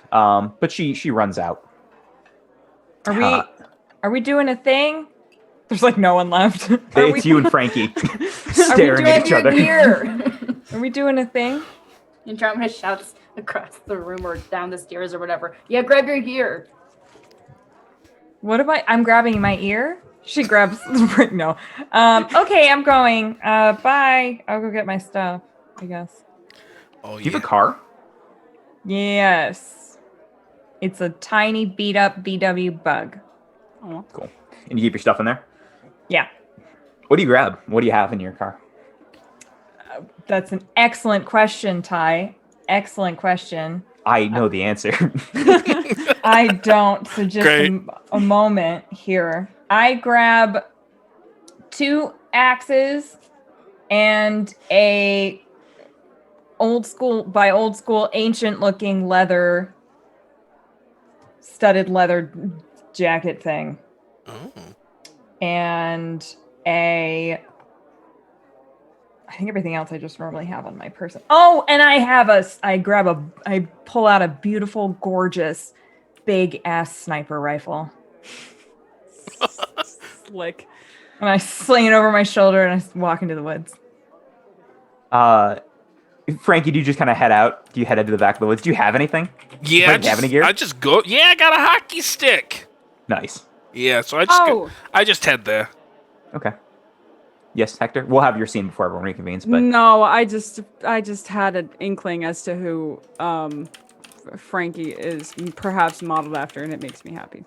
but she runs out. Are we doing a thing? There's like no one left. It's you and Frankie staring at each other. Are we doing a thing? Andromeda shouts across the room or down the stairs or whatever. Yeah, grab your gear. What am I'm grabbing my ear? She grabs no. Okay, I'm going. Bye. I'll go get my stuff, I guess. Oh, Do you have a car? Yes. It's a tiny beat up VW Bug. Oh. Cool. And you keep your stuff in there? Yeah. What do you grab? What do you have in your car? That's an excellent question, Ty. Excellent question. I know the answer. I don't. So just Great. a moment here. I grab 2 axes and a old school ancient looking studded leather jacket thing. Oh. And I think everything else I just normally have on my person. Oh, and I pull out a beautiful, gorgeous, big ass sniper rifle. Slick. And I sling it over my shoulder and I walk into the woods. Frankie, do you just kind of head out? Do you head into the back of the woods? Do you have anything? Yeah, Do you have any gear? I just go. Yeah, I got a hockey stick. Nice. Yeah, so I just head there. Okay. Yes, Hector. We'll have your scene before everyone reconvenes, but No, I just had an inkling as to who Frankie is perhaps modeled after, and it makes me happy.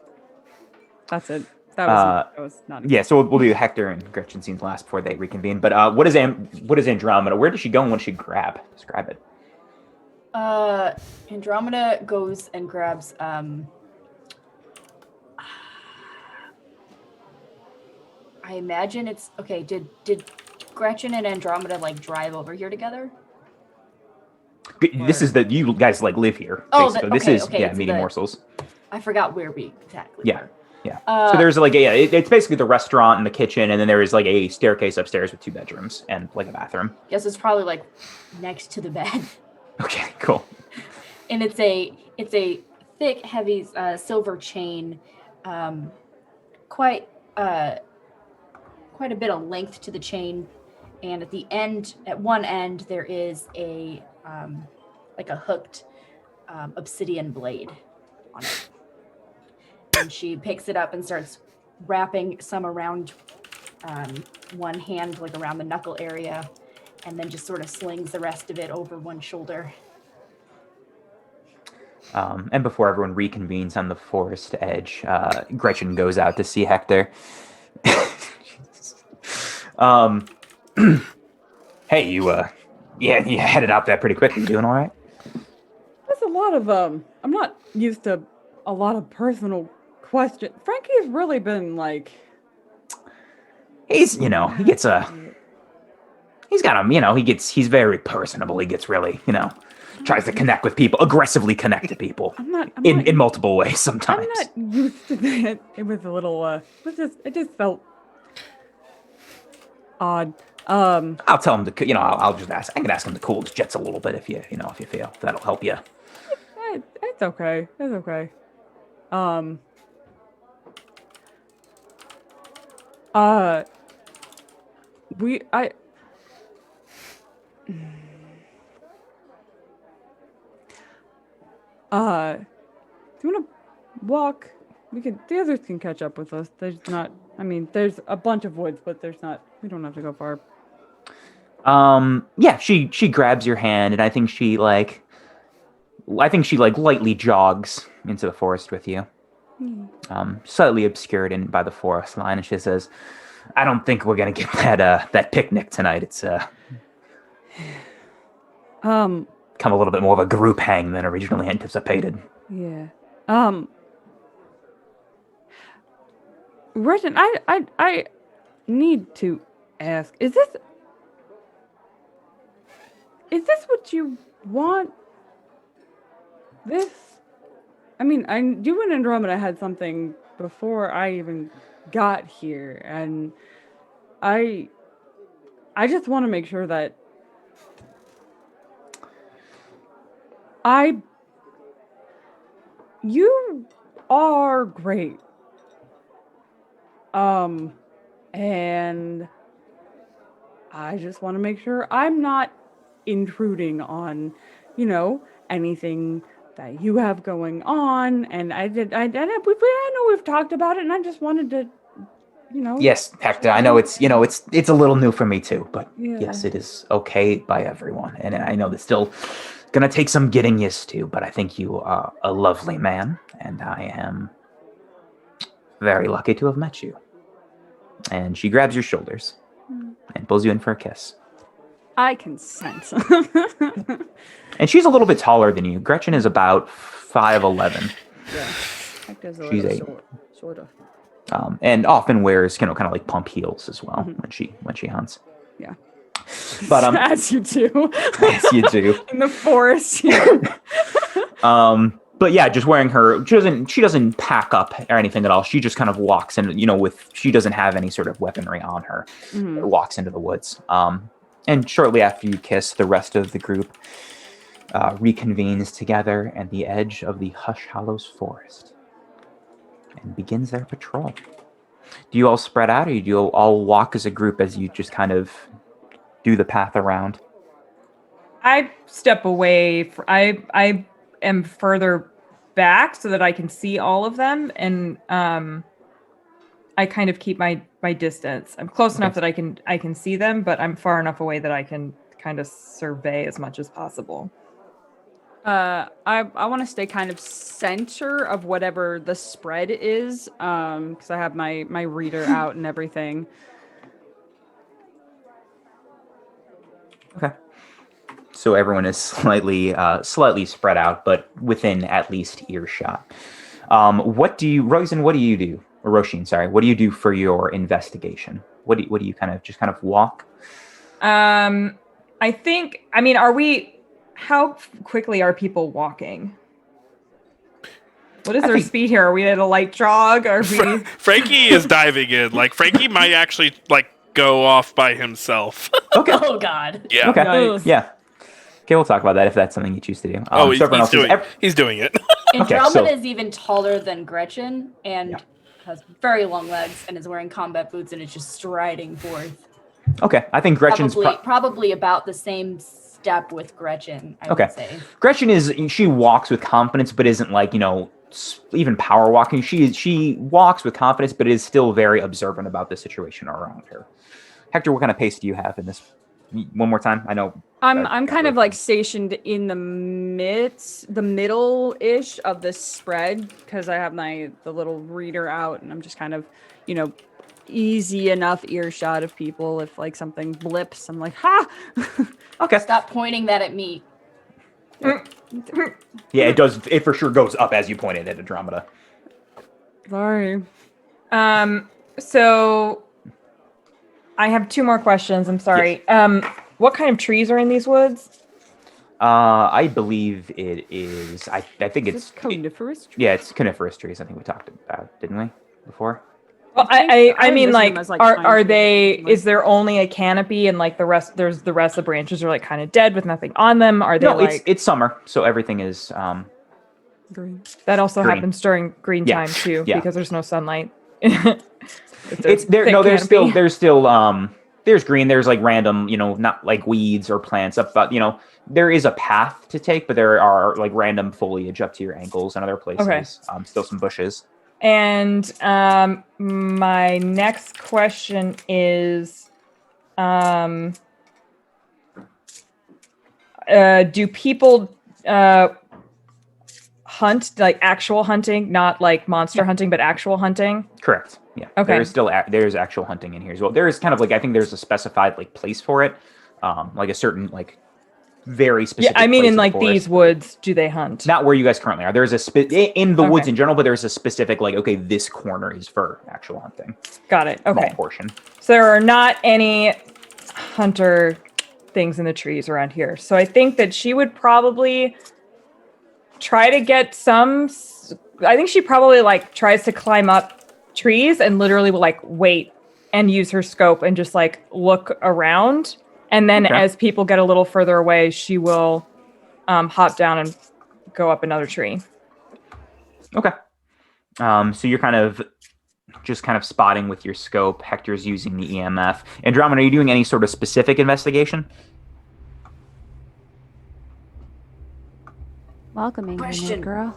That's it. That was not. yeah. So we'll do Hector and Gretchen scenes last before they reconvene. But what is Andromeda? Where does she go and what does she grab? Describe it. Andromeda goes and grabs I imagine it's okay. Did Gretchen and Andromeda like drive over here together? This is you guys like live here. Oh, basically. okay, This is okay, it's meeting morsels. I forgot where we exactly Yeah. were. Yeah. So there's like it's basically the restaurant and the kitchen, and then there is like a staircase upstairs with 2 bedrooms and like a bathroom. Guess it's probably like next to the bed. Okay, cool. And it's a thick, heavy silver chain, quite a bit of length to the chain, and at one end there is a like a hooked obsidian blade on it. And she picks it up and starts wrapping some around one hand, like around the knuckle area, and then just sort of slings the rest of it over one shoulder. And before everyone reconvenes on the forest edge, Gretchen goes out to see Hector. Hey, you headed out there pretty quickly. You doing all right? There's a lot of I'm not used to a lot of personal questions. Frankie's really been like. He's he's very personable. He gets really, tries to connect with people, aggressively connect to people. In multiple ways sometimes. I'm not used to that. It was a little it just felt odd. I'll tell him to, I'll just ask. I can ask him to cool his jets a little bit if you feel that'll help you. It's okay. It's okay. Do you want to walk? The others can catch up with us. There's a bunch of woods, but we don't have to go far. Yeah, she grabs your hand, and I think she lightly jogs into the forest with you. Slightly obscured by the forest line, and she says, I don't think we're gonna get that picnic tonight. It's come a little bit more of a group hang than originally anticipated. Yeah. Gretchen, I need to ask, is this what you want? This? I mean, you and Andromeda had something before I even got here, and I just want to make sure that you are great. And I just want to make sure I'm not intruding on, anything that you have going on. And I know we've talked about it, and I just wanted to, Yes, Hector, I know it's a little new for me too, but yeah. Yes, it is okay by everyone. And I know that's still gonna take some getting used to, but I think you are a lovely man, and I am very lucky to have met you. And she grabs your shoulders and pulls you in for a kiss. I consent. And she's a little bit taller than you. Gretchen is about 5'11". Yeah, Hector's a She's little a- sort of. And often wears kind of like pump heels as well when she hunts. Yeah. But as you do. as you do. In the forest here. But yeah, just wearing she doesn't pack up or anything at all. She just kind of walks in, she doesn't have any sort of weaponry on her. Walks into the woods. And shortly after you kiss, the rest of the group reconvenes together at the edge of the Hallows forest and begins their patrol. Do you all spread out, or do you all walk as a group as you just kind of do the path around? I step away. I am further back so that I can see all of them, and I kind of keep my distance. I'm close enough that I can see them, but I'm far enough away that I can kind of survey as much as possible. I want to stay kind of center of whatever the spread is, because I have my reader out and everything. Okay. So everyone is slightly spread out, but within at least earshot. Roisin, what do you do? Or Roshin, sorry. What do you do for your investigation? What do you kind of walk? How quickly are people walking? What is their speed here? Are we at a light jog? Are we? Frankie is diving in. Like, Frankie might actually go off by himself. Okay. Oh God. Yeah. Okay. Nice. Yeah. Okay, we'll talk about that if that's something you choose to do. He's doing it. Andromeda is even taller than Gretchen and has very long legs and is wearing combat boots and is just striding forth. Okay, I think Gretchen's probably about the same step with Gretchen, I would say. Gretchen she walks with confidence, but isn't even power walking. She walks with confidence, but is still very observant about the situation around her. Hector, what kind of pace do you have in this? One more time. I know. I'm kind of like stationed in the middle-ish of the spread because I have the little reader out, and I'm just kind of, easy enough earshot of people. If like something blips, I'm like, ha! Okay. Stop pointing that at me. Yeah, it does. It for sure goes up as you pointed at Andromeda. Sorry. So I have 2 more questions. I'm sorry. What kind of trees are in these woods? I believe it is. I think it's coniferous. Yeah, it's coniferous trees. I think we talked about, didn't we, before? Well, I mean, like, are they? Is there only a canopy and like the rest? There's the rest of the branches are like kind of dead with nothing on them. Are they? No, it's summer, so everything is green. That also green. happens during green time too, because there's no sunlight. It's there. No, there's still there's green. There's like random, not like weeds or plants up, but there is a path to take, but there are like random foliage up to your ankles and other places. Okay. Still some bushes. And my next question is, do people hunt, like actual hunting, not like monster hunting, but actual hunting? Correct. Yeah. Okay. There's actual hunting in here as well. There is kind of like, I think there's a specified like place for it, like a certain like very specific. Yeah, I mean, place in like these woods, do they hunt? Not where you guys currently are. There's in the woods in general, but there's a specific like, okay, this corner is for actual hunting. Got it. Okay. Small portion. So there are not any hunter things in the trees around here. So I think that she would probably try to get some. I think she probably like tries to climb up trees and literally will like wait and use her scope and just like look around. And then as people get a little further away, she will hop down and go up another tree. Okay. So you're kind of spotting with your scope. Hector's using the EMF. Andromeda, are you doing any sort of specific investigation? Welcoming, Question. girl.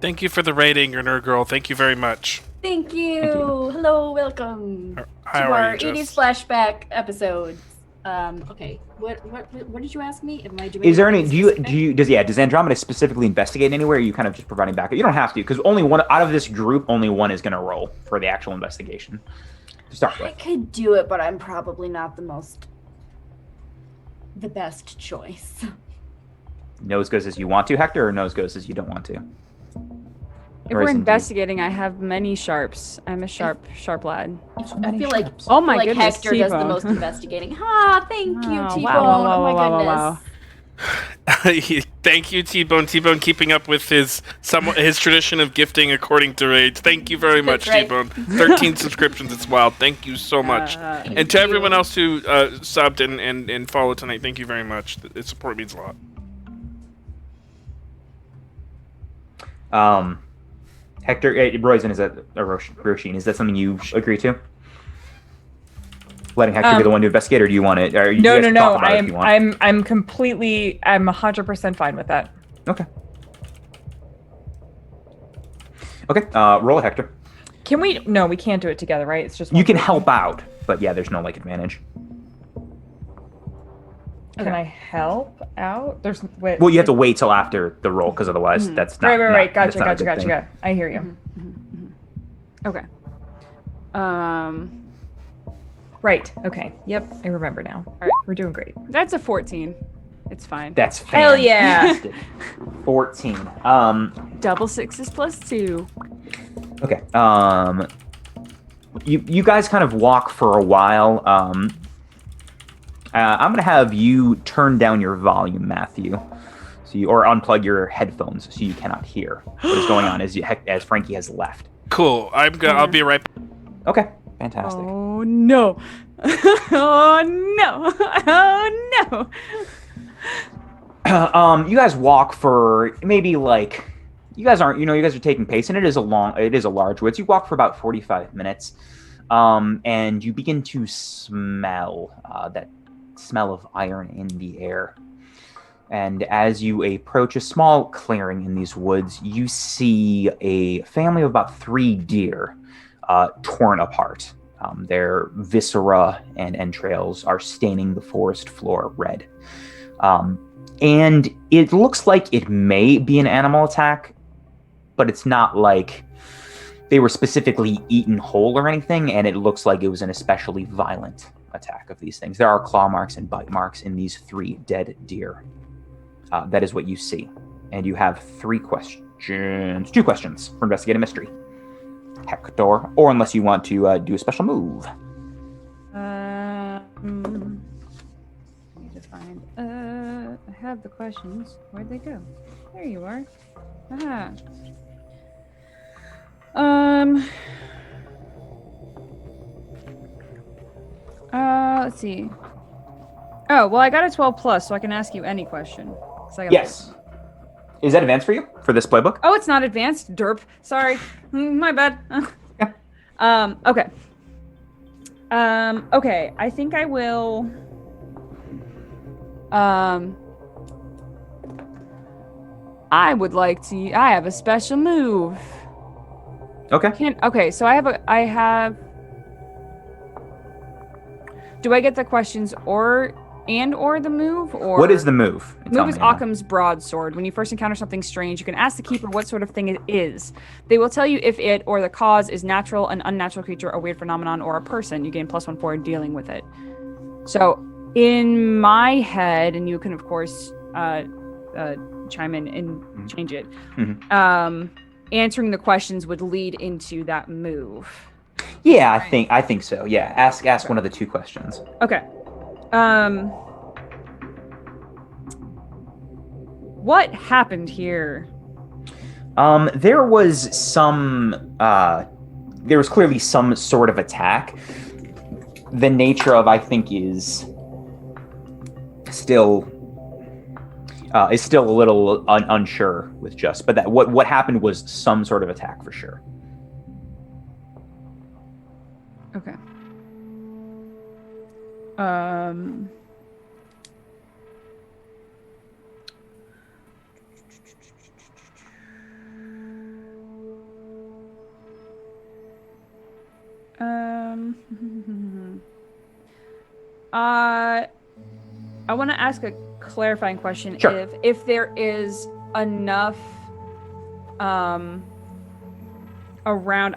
Thank you for the rating, your nerd girl. Thank you very much. Thank you. Hello, welcome How to are our you, 80s Jess? flashback episodes. Okay. What did you ask me? Am I doing? Is there any? anything Does Andromeda specifically investigate anywhere? Or are you kind of just providing backup? You don't have to, because only one out of this group, only one is going to roll for the actual investigation to start I with. could do it, but I'm probably not the best choice. Nose goes as you want to, Hector, or nose goes as you don't want to? If we're investigating, I have many sharps. I'm a sharp lad. I feel like Oh my like goodness, Hector does the T-Bone. most investigating. Thank you, Oh, T-Bone. wow, Oh my wow, goodness. Thank you, T-Bone. T-Bone keeping up with his tradition of gifting according to raids. Thank you very much, That's right. T-Bone. 13 subscriptions. It's wild. Thank you so much. And to everyone else who subbed and followed tonight, thank you very much. The support means a lot. Hector, Roizen, is that Roshin? Is that something you agree to? Letting Hector be the one to investigate, or do you want it? Or you No. guys can talk about it if you want. I'm 100% fine with that. Okay. Okay. Roll it, Hector. Can we? No, we can't do it together, right? It's just You one can person. help out, but yeah, there's no like advantage. Can I help out? There's wait. Well, you have to wait till after the roll, because otherwise that's not. Right. that's not a good thing. Gotcha. I hear you. Okay. Right. Okay. Yep. I remember now. All right. We're doing great. That's a 14. It's fine. That's Hell yeah. fantastic. 14. Double sixes plus 2. Okay. You guys kind of walk for a while. I'm gonna have you turn down your volume, Matthew, or unplug your headphones so you cannot hear what is going on as Frankie has left. Cool. I'll be right back. Okay, fantastic. Oh no. Oh no. Oh no. You guys walk for maybe like you guys are taking pace, and it is a large woods. You walk for about 45 minutes, and you begin to smell that smell of iron in the air. And as you approach a small clearing in these woods, you see a family of about 3 deer torn apart. Their viscera and entrails are staining the forest floor red. And it looks like it may be an animal attack, but it's not like they were specifically eaten whole or anything, and it looks like it was an especially violent attack of these things. There are claw marks and bite marks in these 3 dead deer. That is what you see. And you have 2 questions for Investigate a Mystery. Hector, or unless you want to do a special move. I need to find. I have the questions. Where'd they go? There you are. Aha. Let's see. Oh, well, I got a 12 plus, so I can ask you any question. So I got Yes. Is that advanced for you for this playbook? Oh, it's not advanced. Derp. Sorry. My bad. Yeah. Okay. Okay. I think I will. I would like to. I have a special move. Okay. Okay. So I have. Do I get the questions or the move, or What is the move? Move is Occam's broadsword. When you first encounter something strange, you can ask the keeper what sort of thing it is. They will tell you if it or the cause is natural, an unnatural creature, a weird phenomenon, or a person. You gain +1 for dealing with it. So in my head, and you can of course chime in and change it. Mm-hmm. Answering the questions would lead into that move. Yeah, I think so. Yeah, ask one of the 2 questions. Okay. What happened here? There was clearly some sort of attack. The nature of, I think, is still a little unsure with just, but that what happened was some sort of attack for sure. Okay. I want to ask a clarifying question. Sure. If there is enough around,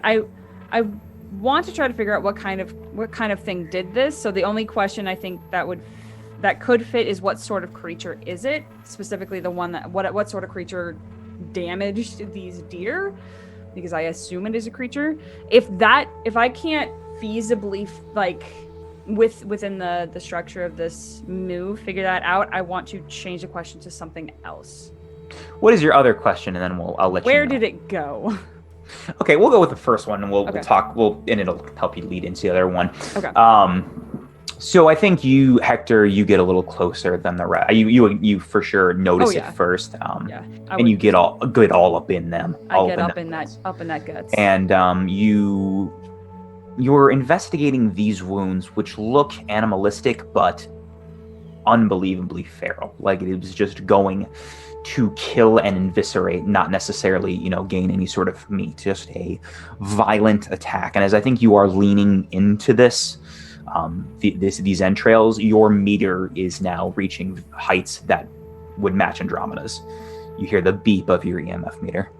I want to try to figure out what kind of thing did this. So the only question I think that could fit is what sort of creature is it? Specifically the one that what sort of creature damaged these deer? Because I assume it is a creature. If I can't feasibly within the structure of this move figure that out, I want to change the question to something else. What is your other question, and then I'll let you know. Where did it go? Okay, we'll go with the first one, and we'll Okay. talk. And it'll help you lead into the other one. Okay. So I think you, Hector, you get a little closer than the rest. You for sure notice yeah. it first. Yeah. And you get all up in them. I get up in that guts. And you're investigating these wounds, which look animalistic, but unbelievably feral. Like it was just going to kill and eviscerate, not necessarily, gain any sort of meat, just a violent attack. And as I think you are leaning into this, these entrails, your meter is now reaching heights that would match Andromeda's. You hear the beep of your EMF meter.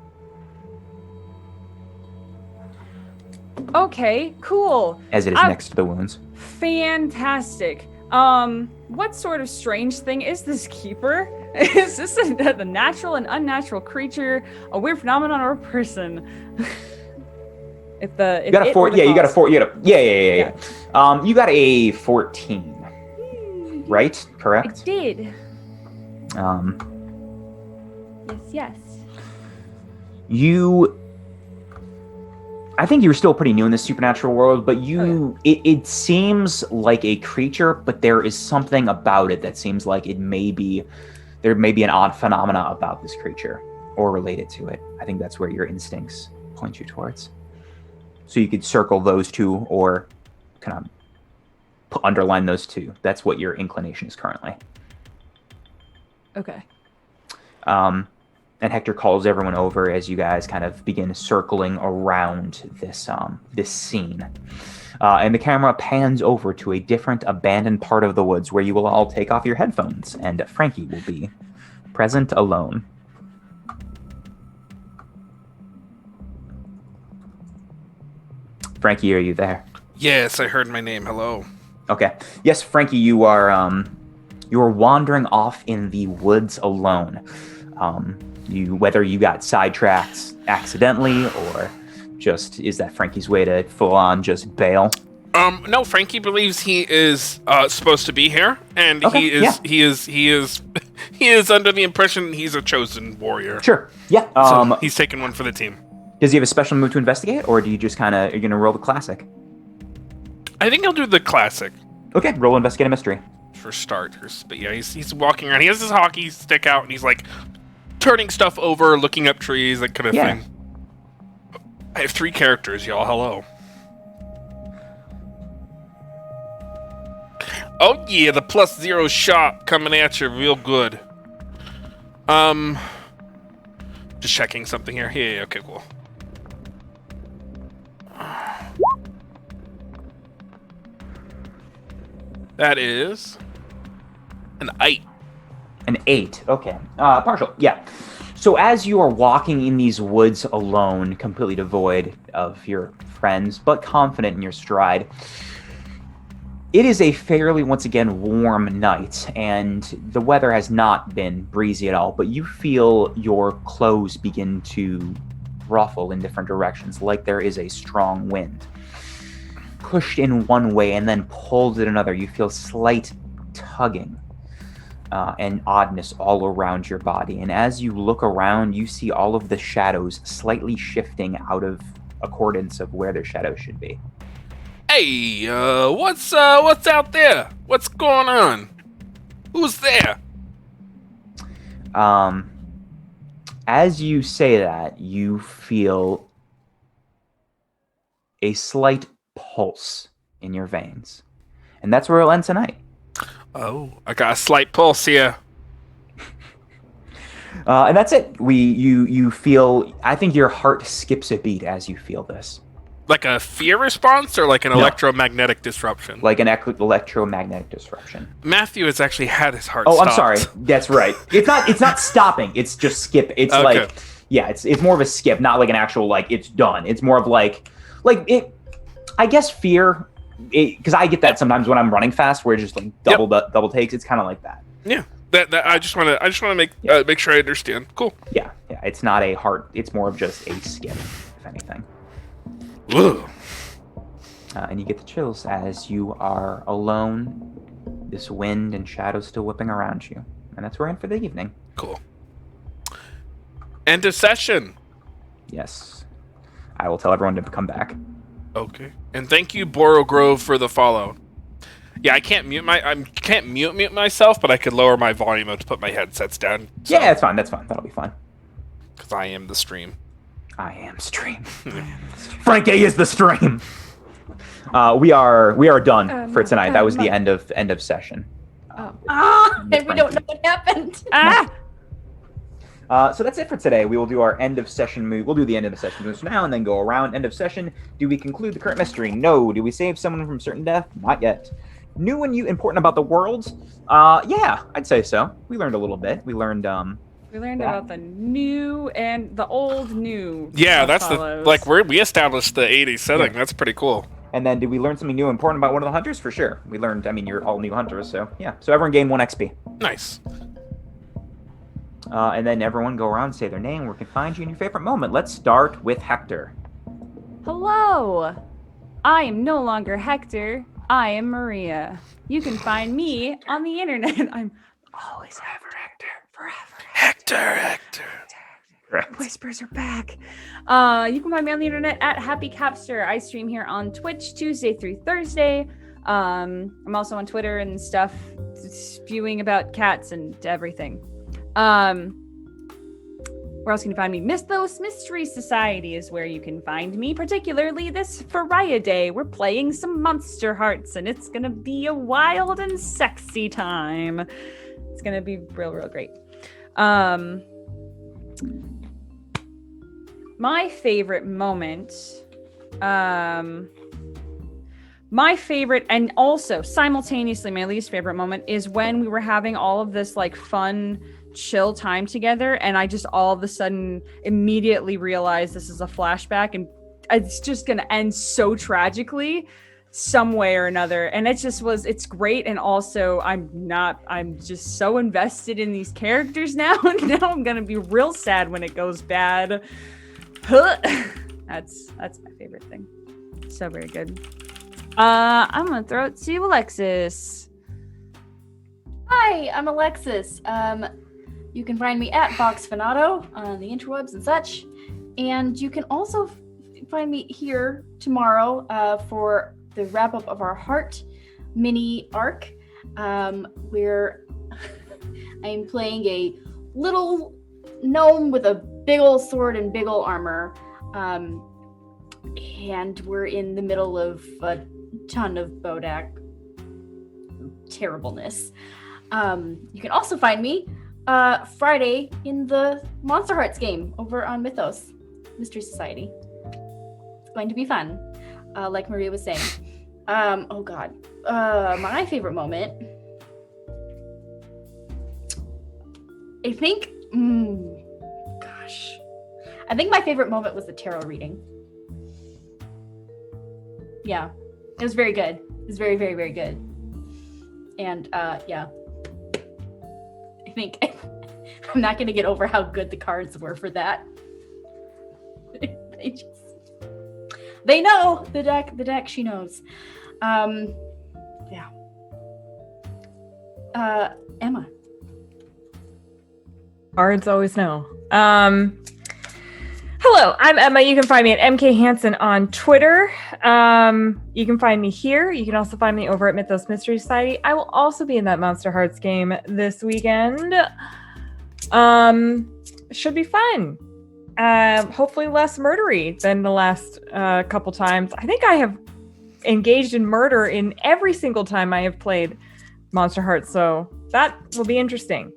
Okay, cool. As it is next to the wounds. Fantastic. What sort of strange thing is this keeper? Is this the natural and unnatural creature, a weird phenomenon, or a person? You got a 4. Yeah. You got a 14. Right? Correct? I did. Yes. I think you're still pretty new in the supernatural world, but it seems like a creature, but there is something about it that seems like there may be an odd phenomena about this creature or related to it. I think that's where your instincts point you towards. So you could circle those 2 or kind of underline those 2. That's what your inclination is currently. Okay. And Hector calls everyone over as you guys kind of begin circling around this scene. And the camera pans over to a different abandoned part of the woods where you will all take off your headphones, and Frankie will be present alone. Frankie, are you there? Yes, I heard my name. Hello. Okay. Yes, Frankie, you are wandering off in the woods alone. Whether you got sidetracked accidentally or just is that Frankie's way to full on just bail? No, Frankie believes he is supposed to be here, and Okay, he is under the impression he's a chosen warrior. Sure. Yeah. So he's taking one for the team. Does he have a special move to investigate, or do you just are you gonna roll the classic? I think he'll do the classic Okay, roll investigate a mystery. for starters. But yeah, he's walking around. He has his hockey stick out, and he's like turning stuff over, looking up trees, that kind of thing. I have 3 characters, y'all. Hello. Oh yeah, the +0 shot coming at you real good. Just checking something here. Yeah, okay, cool. That is an 8. An 8. Okay. Partial. Yeah. So as you are walking in these woods alone, completely devoid of your friends, but confident in your stride, it is a fairly, once again, warm night, and the weather has not been breezy at all, but you feel your clothes begin to ruffle in different directions, like there is a strong wind. Pushed in one way and then pulled in another, you feel slight tugging and oddness all around your body. And as you look around, you see all of the shadows slightly shifting out of accordance of where their shadows should be. Hey, what's out there? What's going on? Who's there? As you say that, you feel a slight pulse in your veins. And that's where it'll end tonight. Oh, I got a slight pulse here. And that's it. You feel, I think your heart skips a beat as you feel this. Like a fear response or like an No. electromagnetic disruption? Like an electromagnetic disruption. Matthew has actually had his heart Oh, stopped. I'm sorry. That's right. It's not stopping. It's just skip. It's Okay. like, yeah, it's more of a skip, not like an actual, like, it's done. It's more of like it, I guess fear, because I get that sometimes when I'm running fast, where it just like double takes. It's kind of like that. Yeah. That I just want to make sure I understand. Cool. Yeah. It's not a heart. It's more of just a skip, if anything. Whoa. And you get the chills as you are alone. This wind and shadows still whipping around you, and that's where we're in for the evening. Cool. End of session. Yes, I will tell everyone to come back. Okay. And thank you, Boro Grove, for the follow. Yeah, I can't mute myself, but I could lower my volume to put my headsets down. So, Yeah, that's fine. That'll be fine. because I am the stream. I am stream. Frankie is the stream. We are done for tonight. That was the end of session. And we don't know what happened. So that's it for today. We will do our end of session move. We'll do the end of the session moves now, and then go around end of session. Do we conclude the current mystery? No. Do we save someone from certain death? Not yet. New and important about the world? Yeah, I'd say so. We learned a little bit. We learned about the new and the old new. Yeah, that's Hallows. we established the 80s setting. Yeah. That's pretty cool. And then did we learn something new and important about one of the hunters? For sure. We learned, you're all new hunters, so yeah. So everyone gain 1 XP. Nice. And then everyone go around, say their name, where we can find you in your favorite moment. Let's start with Hector. Hello. I am no longer Hector. I am Maria. You can find me on the internet. I'm always ever Hector. Forever. Hector. Correct. Whispers are back. You can find me on the internet at Happy Capster. I stream here on Twitch Tuesday through Thursday. I'm also on Twitter and stuff, spewing about cats and everything. Where else can you find me? Mythos Mystery Society is where you can find me, particularly this Friday. We're playing some Monster Hearts, and it's gonna be a wild and sexy time. It's gonna be real, real great. My favorite moment, my favorite and also simultaneously my least favorite moment is when we were having all of this like fun, chill time together, and I just all of a sudden immediately realized this is a flashback and it's just gonna end so tragically some way or another. And it's great, and also I'm just so invested in these characters now, and now I'm gonna be real sad when it goes bad. That's my favorite thing. So very good. I'm gonna throw it to Alexis. Hi, I'm Alexis. You can find me at VoxFanato on the interwebs and such. And you can also find me here tomorrow for the wrap-up of our Heart mini arc, where I'm playing a little gnome with a big ol' sword and big ol' armor. And we're in the middle of a ton of Bodak terribleness. You can also find me Friday in the Monster Hearts game over on Mythos Mystery Society. It's going to be fun, like Maria was saying. Oh god, my favorite moment, I think, I think my favorite moment was the tarot reading. Yeah, it was very good. It was very, very, very good. And yeah, I think I'm not gonna get over how good the cards were for that. They know the deck. She knows. Yeah. Emma. Cards always know. Hello, I'm Emma. You can find me at MK Hansen on Twitter. You can find me here. You can also find me over at Mythos Mystery Society. I will also be in that Monster Hearts game this weekend. Should be fun. Hopefully less murdery than the last couple times. I think I have engaged in murder in every single time I have played Monster Hearts, so that will be interesting.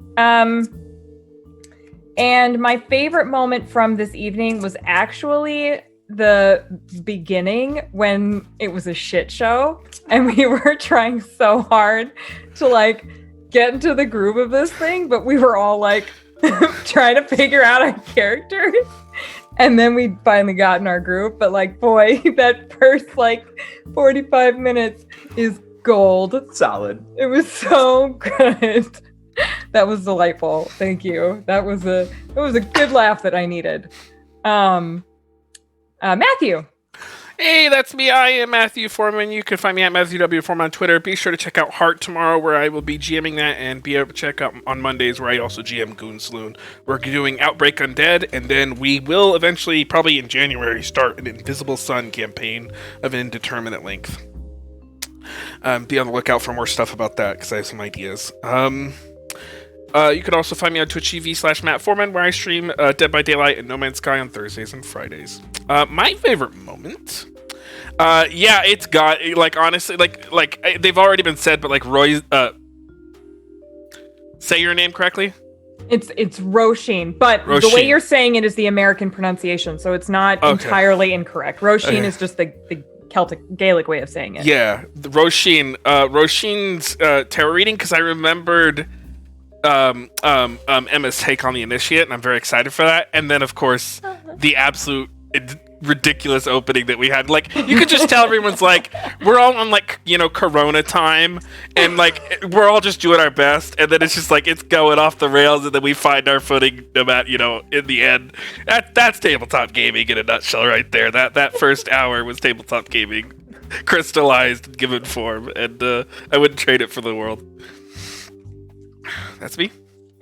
And my favorite moment from this evening was actually the beginning when it was a shit show and we were trying so hard to like get into the groove of this thing, but we were all like trying to figure out our characters. And then we finally got in our group, but like, boy, that first like 45 minutes is gold. Solid. It was so good. That was delightful. Thank you. It was a good laugh that I needed. Matthew. Hey, that's me. I am Matthew Foreman. You can find me at Matthew W. Foreman on Twitter. Be sure to check out Heart tomorrow, where I will be GMing that, and be able to check out on Mondays, where I also GM Goon Saloon. We're doing Outbreak Undead, and then we will eventually, probably in January, start an Invisible Sun campaign of an indeterminate length. Be on the lookout for more stuff about that, because I have some ideas. You can also find me on Twitch TV/Matt Foreman, where I stream Dead by Daylight and No Man's Sky on Thursdays and Fridays. My favorite moment, yeah, it's got like honestly, like they've already been said, but like Roy, say your name correctly. It's Roshin, but the way you're saying it is the American pronunciation, so it's not entirely incorrect. Roshin is just the Celtic Gaelic way of saying it. Yeah, Roshin's tarot reading, because I remembered Emma's take on the Initiate, and I'm very excited for that. And then, of course, the absolute ridiculous opening that we had. Like, you could just tell everyone's like, we're all on like, Corona time, and like we're all just doing our best, and then it's just like it's going off the rails, and then we find our footing in the end. That's tabletop gaming in a nutshell right there. That first hour was tabletop gaming crystallized and given form, and I wouldn't trade it for the world. That's me.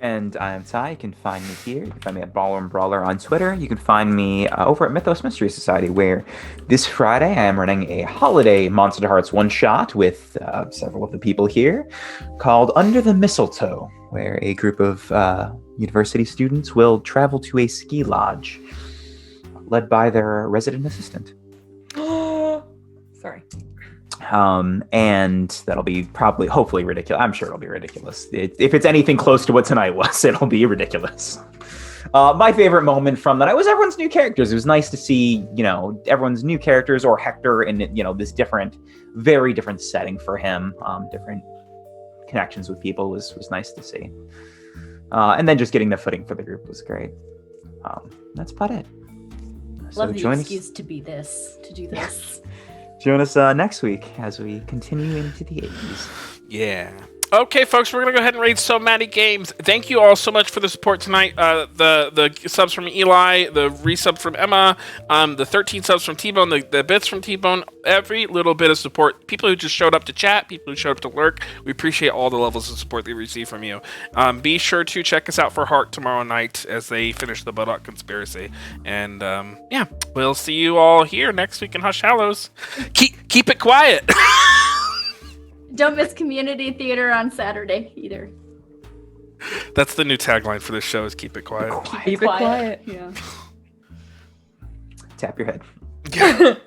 And I'm Ty. You can find me here. You can find me at Baller and Brawler on Twitter. You can find me over at Mythos Mystery Society, where this Friday I am running a holiday Monster Hearts one-shot with several of the people here called Under the Mistletoe, where a group of university students will travel to a ski lodge led by their resident assistant. Sorry. And that'll be hopefully ridiculous. I'm sure it'll be ridiculous. If it's anything close to what tonight was, it'll be ridiculous. My favorite moment from that was everyone's new characters. It was nice to see, everyone's new characters, or Hector in, this very different setting for him. Different connections with people was nice to see. And then just getting the footing for the group was great. That's about it. Love the excuse to do this. Join us next week as we continue into the 80s. Yeah. Okay, folks, we're going to go ahead and raid So Many Games. Thank you all so much for the support tonight. The subs from Eli, the resub from Emma, the 13 subs from T-Bone, the bits from T-Bone, every little bit of support. People who just showed up to chat, people who showed up to lurk, we appreciate all the levels of support that we receive from you. Be sure to check us out for Heart tomorrow night as they finish the Bodok Conspiracy. And, we'll see you all here next week in Hush Hallows. Keep it quiet! Don't miss community theater on Saturday either. That's the new tagline for this show: is keep it quiet. Keep it quiet. Yeah. Tap your head.